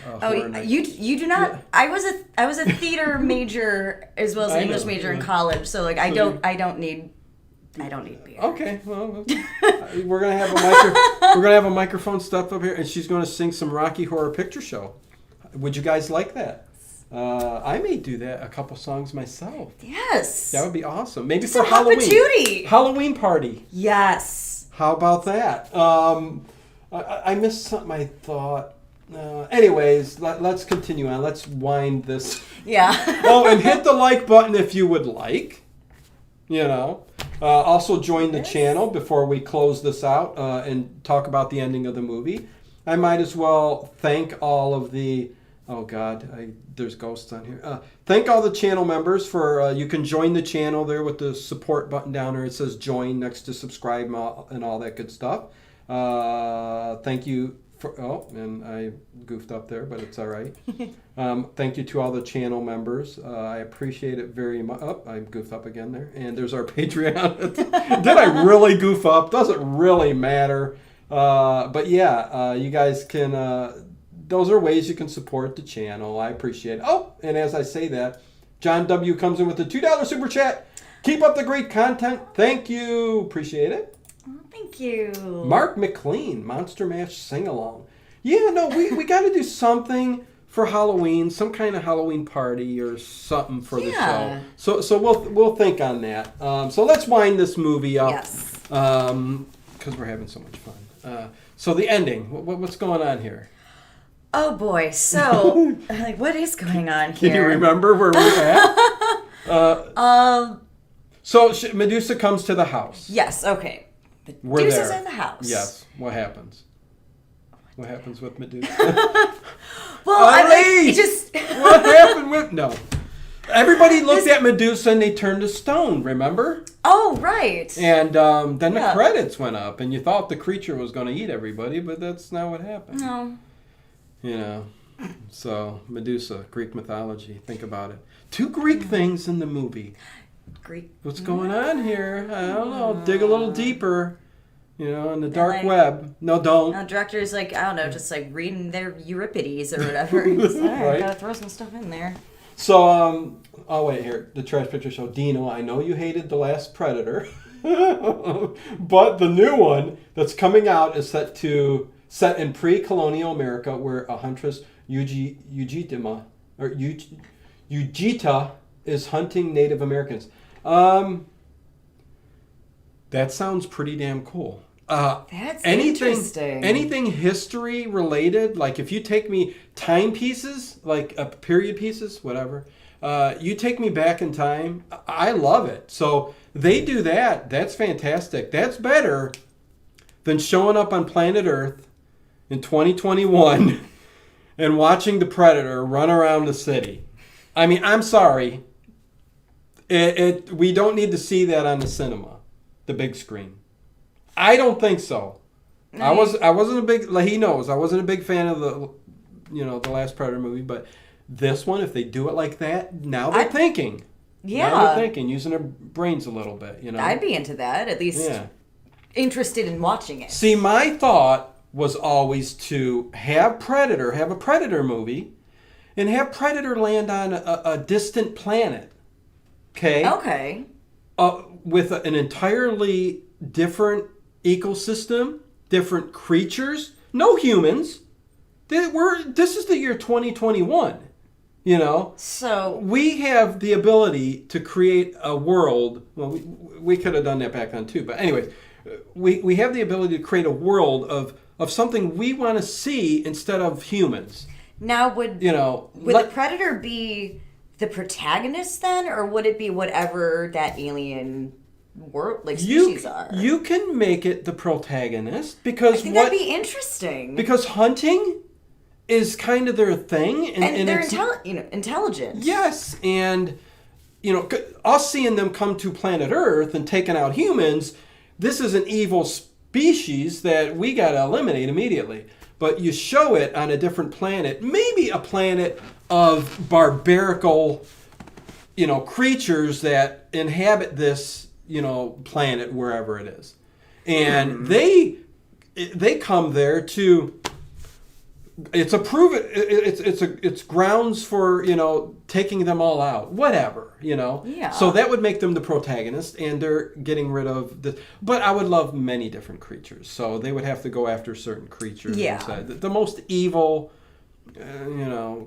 C: You do not... Yeah. I was a theater major as well as an English major in college, so like I don't need beer.
A: Okay, well, we're gonna have a microphone stuff up here, and she's gonna sing some Rocky Horror Picture Show. Would you guys like that? I may do that, a couple songs myself.
C: Yes,
A: that would be awesome. Maybe for Halloween. Halloween party.
C: Yes.
A: How about that? I missed something I thought. Anyways, let's continue on. Let's wind this.
C: Yeah.
A: And hit the like button if you would like. Also join the channel before we close this out and talk about the ending of the movie. I might as well thank all of the... Oh, God, there's ghosts on here. Thank all the channel members for... you can join the channel there with the support button down there. It says join next to subscribe and all that good stuff. Thank you for... Oh, and I goofed up there, but it's all right. Thank you to all the channel members. I appreciate it very much. Oh, I goofed up again there. And there's our Patreon. Did I really goof up? Doesn't really matter. But yeah, you guys can... those are ways you can support the channel. I appreciate it. Oh, and as I say that, John W. comes in with a $2 super chat. Keep up the great content. Thank you. Appreciate it.
C: Oh, thank you.
A: Mark McLean, Monster Mash sing-along. Yeah, no, we got to do something for Halloween, some kind of Halloween party or something for the show. So we'll think on that. So let's wind this movie up.
C: Yes.
A: Because we're having so much fun. So the ending, what's going on here?
C: Oh boy, so like what is going on here?
A: Can you remember where we're at? So Medusa comes to the house.
C: Yes, okay.
A: We're
C: Medusa's
A: there.
C: in the house.
A: Yes. What happens? What happens with Medusa?
C: Well,
A: Aleece! What happened with... No. Everybody looked at Medusa and they turned to stone, remember?
C: Oh, right.
A: And then the credits went up and you thought the creature was going to eat everybody, but that's not what happened.
C: No.
A: So Medusa, Greek mythology. Think about it. 2 Greek things in the movie.
C: Greek.
A: What's going on here? I don't know. Dig a little deeper. In the dark web. No, don't.
C: The director's like, I don't know, just like reading their Euripides or whatever. He's like, all right, gotta throw some stuff in there.
A: So, oh wait, here, the Trash Picture Show. Dino, I know you hated The Last Predator, but the new one that's coming out is set in pre-colonial America, where a huntress Ujita is hunting Native Americans. That sounds pretty damn cool.
C: That's interesting.
A: Anything history related, like if you take me timepieces, like period pieces, whatever, you take me back in time, I love it. So they do that. That's fantastic. That's better than showing up on planet Earth in 2021 and watching the Predator run around the city. I mean, I'm sorry. We don't need to see that on the cinema, the big screen. I don't think so. I wasn't a big, like he knows, I wasn't a big fan of the last Predator movie, but this one, if they do it like that, now they're thinking.
C: Yeah.
A: Now they're thinking, using their brains a little bit,
C: I'd be into that, at least interested in watching it.
A: See, my thought was always to have a Predator movie, and have Predator land on a distant planet. Okay. With an entirely different ecosystem, different creatures, no humans. This is the year 2021, So we have the ability to create a world. Well, we could have done that back then too, but anyways, we have the ability to create a world of something we want to see instead of humans.
C: Now, would the Predator be the protagonist then, or would it be whatever that alien species are?
A: You can make it the protagonist, because
C: I think that'd be interesting.
A: Because hunting is kind of their thing, and
C: they're intelligent.
A: Yes, and us seeing them come to planet Earth and taking out humans, this is an evil species that we got to eliminate immediately. But you show it on a different planet, maybe a planet of barbarical, creatures that inhabit this, planet wherever it is, and they come there to. It's it's grounds for taking them all out, whatever.
C: Yeah.
A: So that would make them the protagonist, and they're getting rid of the. But I would love many different creatures, so they would have to go after certain creatures.
C: Yeah.
A: The most evil,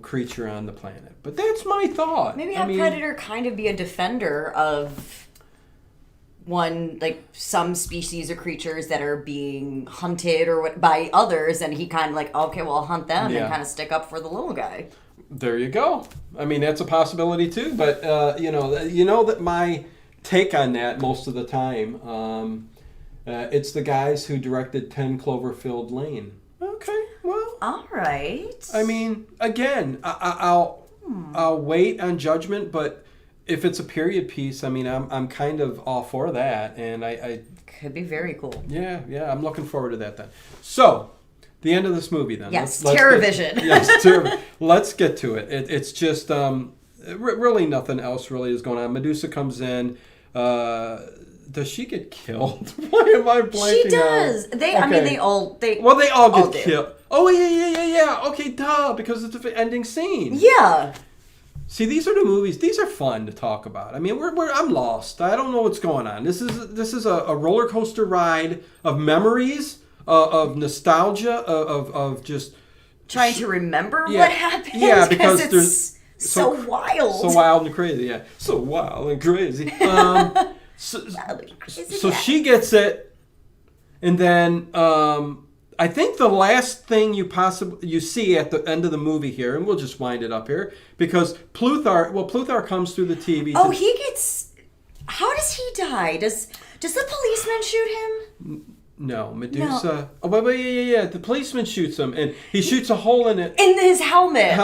A: creature on the planet. But that's my thought.
C: Maybe have Predator kind of be a defender of some species or creatures that are being hunted by others, and he kind of okay, well, I'll hunt them and kind of stick up for the little guy.
A: There you go. I mean, that's a possibility too. But that my take on that most of the time, it's the guys who directed 10 Cloverfield Lane. Okay, well,
C: all right.
A: I mean, again, I'll wait on judgment, but if it's a period piece, I mean, I'm kind of all for that, and I
C: could be very cool.
A: Yeah, I'm looking forward to that then. So, the end of this movie then.
C: Yes, Terrorvision.
A: Let's get to it. It's just really nothing else really is going on. Medusa comes in. Does she get killed? Why am I blanking?
C: She does.
A: Out?
C: They all
A: get killed. Oh yeah. Okay, duh, because it's the ending scene.
C: Yeah.
A: See, these are the movies. These are fun to talk about. I mean, I'm lost. I don't know what's going on. This is a roller coaster ride of memories, of nostalgia, of just
C: trying to remember what happened.
A: Yeah, because
C: it's so wild,
A: so wild and crazy. Yeah, so wild and crazy. So she gets it, and then I think the last thing you see at the end of the movie here, and we'll just wind it up here, because Pluthar comes through the TV.
C: Oh, he gets. How does he die? Does the policeman shoot him?
A: No, Medusa. No. Oh, wait, yeah. The policeman shoots him, and he shoots a hole in it.
C: In his helmet.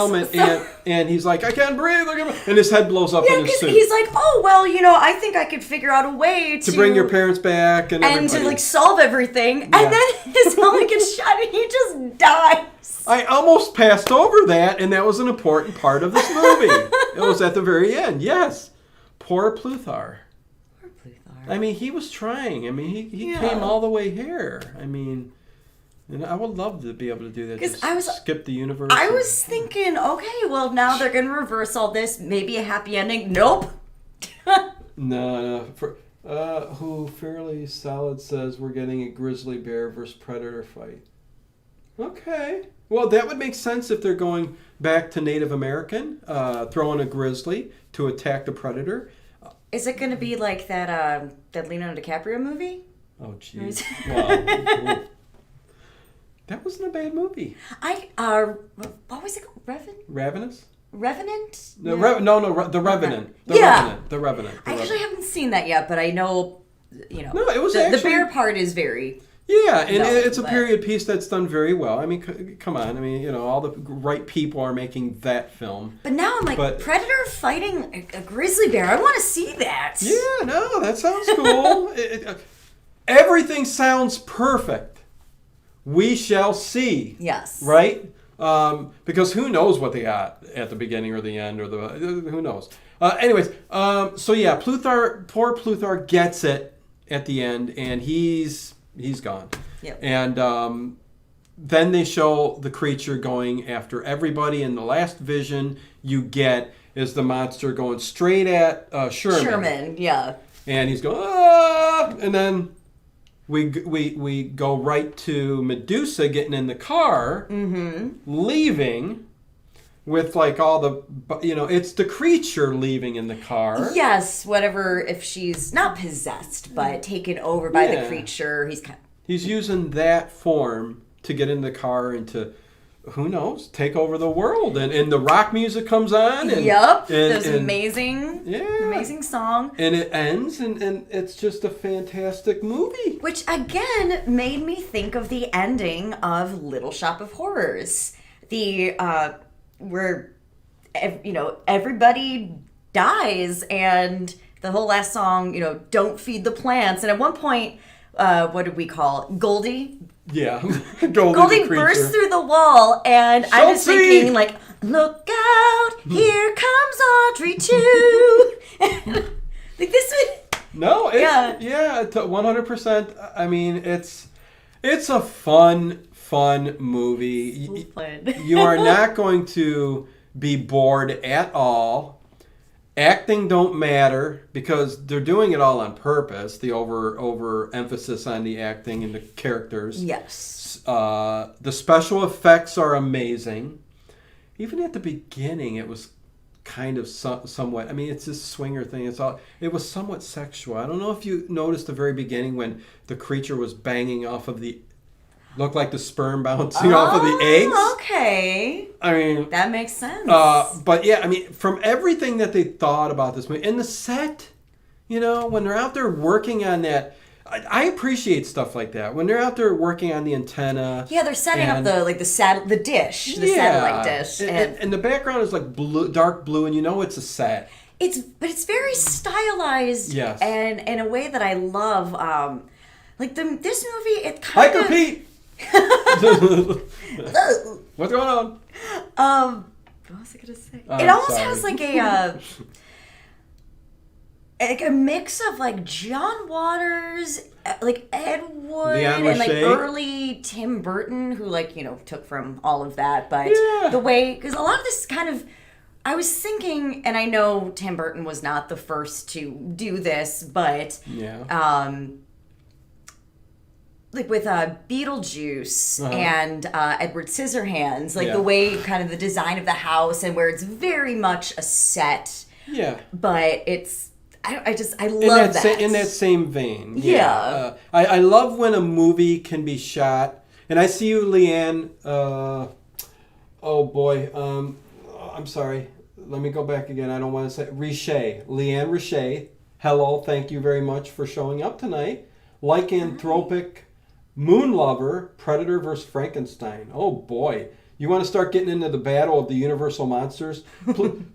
A: And he's like, I can't breathe. And his head blows up in his suit.
C: He's like, oh, well, I think I could figure out a way to
A: bring your parents back and
C: to solve everything. Yeah. And then his helmet gets shot, and he just dies.
A: I almost passed over that, and that was an important part of this movie. It was at the very end. Yes. Poor Pluthar. I mean, he was trying. I mean, he came all the way here. I mean, And I would love to be able to do that.
C: 'Cause
A: Just skip the universe.
C: I was thinking, okay, well, now they're going to reverse all this. Maybe a happy ending. Nope.
A: No. Who Fairly Solid says we're getting a grizzly bear versus predator fight. Okay. Well, that would make sense if they're going back to Native American, throwing a grizzly to attack the predator.
C: Is it going to be like that Leonardo DiCaprio movie?
A: Oh, jeez. Well, that wasn't a bad movie.
C: What was it called?
A: Ravenous?
C: Revenant?
A: No, The Revenant. The Revenant.
C: I actually haven't seen that yet, but I know,
A: No, it was
C: the bear part is very...
A: Yeah, and it's a period piece that's done very well. I mean, come on. I mean, all the right people are making that film.
C: But now I'm like, predator fighting a grizzly bear. I want to see that.
A: Yeah, no, that sounds cool. Everything sounds perfect. We shall see.
C: Yes.
A: Right? Because who knows what they got at the beginning or the end, or who knows. Anyways, so yeah, poor Pluthar gets it at the end, and he's gone.
C: Yep.
A: And then they show the creature going after everybody, and the last vision you get is the monster going straight at Sherman.
C: Yeah.
A: And he's going, ah! And then we go right to Medusa getting in the car, leaving with like all the, it's the creature leaving in the car.
C: Yes, whatever, if she's not possessed, but taken over by the creature. He's
A: using that form to get in the car and to, who knows, take over the world. And the rock music comes on. And,
C: there's an amazing song.
A: And it ends, and it's just a fantastic movie.
C: Which, again, made me think of the ending of Little Shop of Horrors. Where, everybody dies, and the whole last song, don't feed the plants. And at one point, what did we call it? Goldie?
A: Yeah.
C: Goldie bursts through the wall, and I was thinking, like, look out, here comes Audrey too. Like, this would...
A: No, 100%. I mean, it's a fun movie. You are not going to be bored at all. Acting don't matter because they're doing it all on purpose. The over emphasis on the acting and the characters.
C: Yes.
A: The special effects are amazing. Even at the beginning, it was kind of somewhat. I mean, it's this swinger thing. It was somewhat sexual. I don't know if you noticed the very beginning when the creature was banging off of the. Looked like the sperm bouncing off of the eggs.
C: Okay.
A: I mean...
C: That makes sense.
A: But yeah, I mean, from everything that they thought about this movie, and the set, when they're out there working on that, I appreciate stuff like that. When they're out there working on the antenna.
C: Yeah, they're setting up the satellite dish.
A: And the background is like dark blue, and it's a set.
C: But it's very stylized.
A: Yes.
C: And in a way that I love. This movie, it kind
A: of...
C: Pete!
A: What's going on?
C: What was I gonna say? It almost has like a mix of like John Waters, like Ed Wood, and like early Tim Burton, who took from all of that. But the way, because a lot of this kind of, I was thinking, and I know Tim Burton was not the first to do this, but like with Beetlejuice and Edward Scissorhands, the way kind of the design of the house and where it's very much a set.
A: Yeah.
C: But it's, I love that.
A: In that same vein. Yeah. I love when a movie can be shot, and I see you, Leanne. Oh boy. I'm sorry. Let me go back again. I don't want to say Richey. Leanne Richey. Hello. Thank you very much for showing up tonight. Lycanthropic Moon Lover, Predator vs. Frankenstein. Oh boy. You want to start getting into the battle of the universal monsters?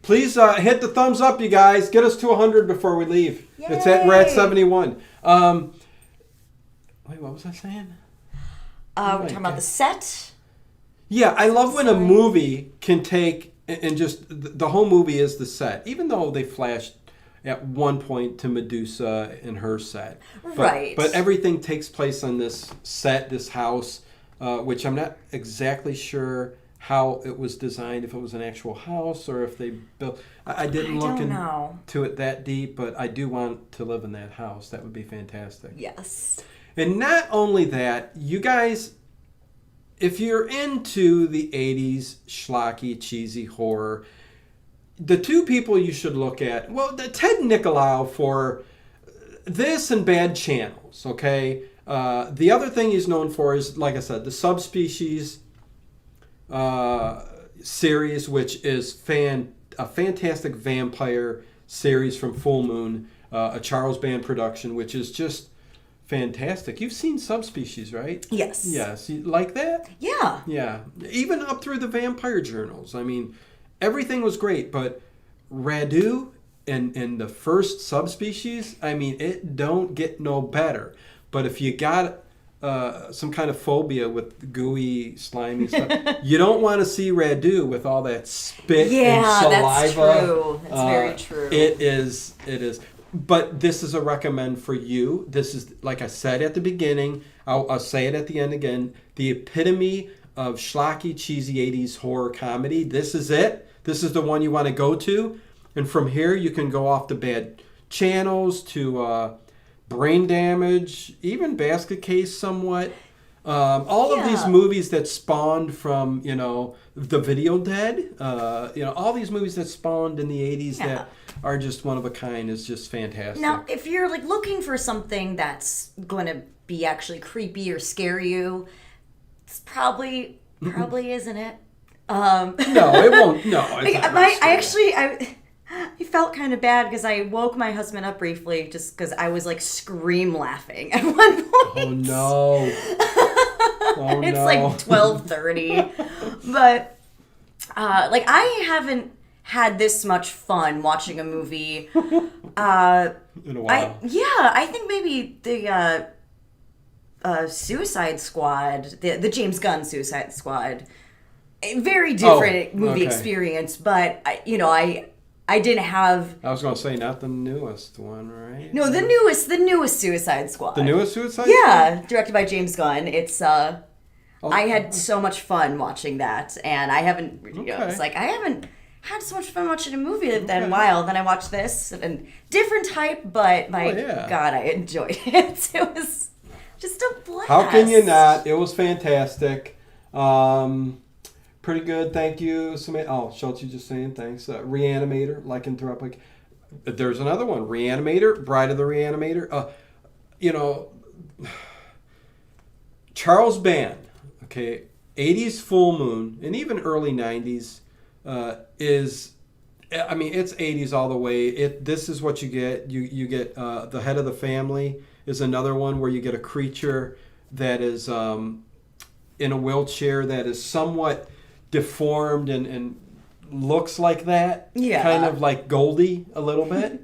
A: Please hit the thumbs up, you guys. Get us to 100 before we leave.
C: Yay.
A: We're at 71. Wait, what was I saying?
C: We're talking about the set?
A: Yeah, I love when a movie can take, and just, the whole movie is the set. Even though they flashed at one point to Medusa and her set.
C: Right.
A: But everything takes place on this set, this house. which I'm not exactly sure how it was designed, if it was an actual house or if they built. I didn't look into it that deep, but I do want to live in that house. That would be fantastic.
C: Yes.
A: And not only that, you guys, if you're into the 80s schlocky, cheesy horror, the two people you should look at, well, Ted Nicolau for this and Bad Channels, okay? The other thing he's known for is, like I said, the Subspecies series, which is a fantastic vampire series from Full Moon, a Charles Band production, which is just fantastic. You've seen Subspecies, right?
C: Yes.
A: Yes. You like that?
C: Yeah.
A: Yeah. Even up through the vampire journals. I mean, everything was great, but Radu and the first Subspecies, I mean, it don't get no better. But if you got some kind of phobia with gooey, slimy stuff, you don't want to see Radu with all that spit and saliva.
C: That's true. That's very true.
A: It is. But this is a recommend for you. This is, like I said at the beginning, I'll say it at the end again, the epitome of schlocky, cheesy 80s horror comedy. This is it. This is the one you want to go to. And from here, you can go off to Bad Channels, to Brain Damage, even Basket Case somewhat. All of these movies that spawned from, The Video Dead, all these movies that spawned in the 80s that are just one of a kind is just fantastic.
C: Now, if you're looking for something that's going to be actually creepy or scare you, it's probably isn't it?
A: No, it won't. No,
C: I felt kind of bad because I woke my husband up briefly just because I was scream laughing at one point.
A: Oh no!
C: It's 12:30, but I haven't had this much fun watching a movie
A: in a while.
C: I think maybe the Suicide Squad, the James Gunn Suicide Squad, a very different movie experience, but I didn't have.
A: I was going to say not the newest one, right?
C: No, the newest Suicide Squad.
A: The newest Suicide Squad?
C: Yeah, directed by James Gunn. It's I had so much fun watching that, and I haven't. It's I haven't had so much fun watching a movie in a while. Then I watched this, and different type, but God, I enjoyed it. It was just a blast.
A: How can you not? It was fantastic. Pretty good, thank you. Schultz, you just saying thanks. Reanimator, Lycanthropic. There's another one, Reanimator, Bride of the Reanimator. Charles Band, 80s Full Moon, and even early 90s it's 80s all the way. This is what you get. You get The Head of the Family is another one where you get a creature that is in a wheelchair that is somewhat deformed and looks like that. Yeah. Kind of like Goldie a little bit.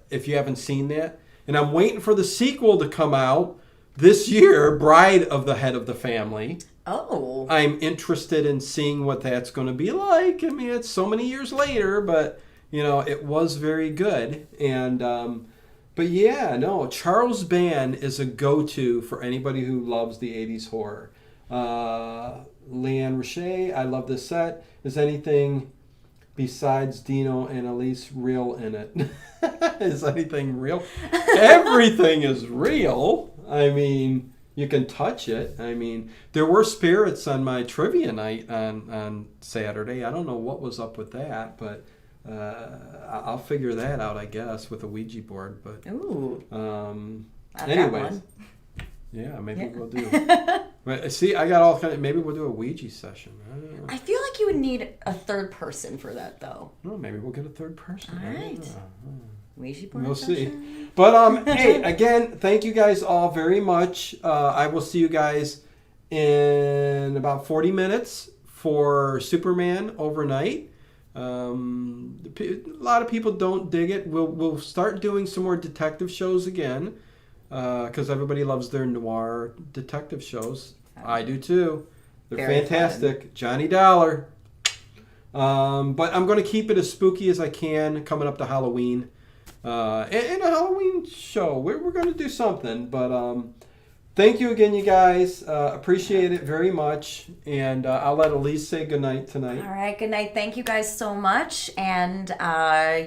A: If you haven't seen that. And I'm waiting for the sequel to come out this year, Bride of the Head of the Family.
C: Oh.
A: I'm interested in seeing what that's going to be like. I mean, it's so many years later, but, it was very good. And, Charles Band is a go-to for anybody who loves the 80s horror. Leanne Roche, I love this set. Is anything besides Dino and Aleece real in it? Is anything real? Everything is real. I mean, you can touch it. I mean, there were spirits on my trivia night on Saturday. I don't know what was up with that, but I'll figure that out, I guess, with a Ouija board. But anyways, maybe we'll do. See, I got all kind of. Maybe we'll do a Ouija session.
C: I feel like you would need a third person for that, though.
A: Well, maybe we'll get a third person.
C: All right. Ouija board
A: We'll
C: session?
A: See. But hey, again, thank you guys all very much. I will see you guys in about 40 minutes for Superman Overnight. A lot of people don't dig it. We'll start doing some more detective shows again. Because everybody loves their noir detective shows. I do too. They're very fantastic. Fun. Johnny Dollar. But I'm going to keep it as spooky as I can coming up to Halloween. In a Halloween show, we're going to do something. But thank you again, you guys. Appreciate it very much. And I'll let Aleece say goodnight tonight.
C: All right, good night. Thank you guys so much. And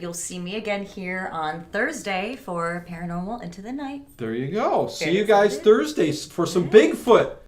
C: you'll see me again here on Thursday for Paranormal Into the Night.
A: There you go. See
C: Very
A: you guys
C: excited.
A: Thursday for some Bigfoot.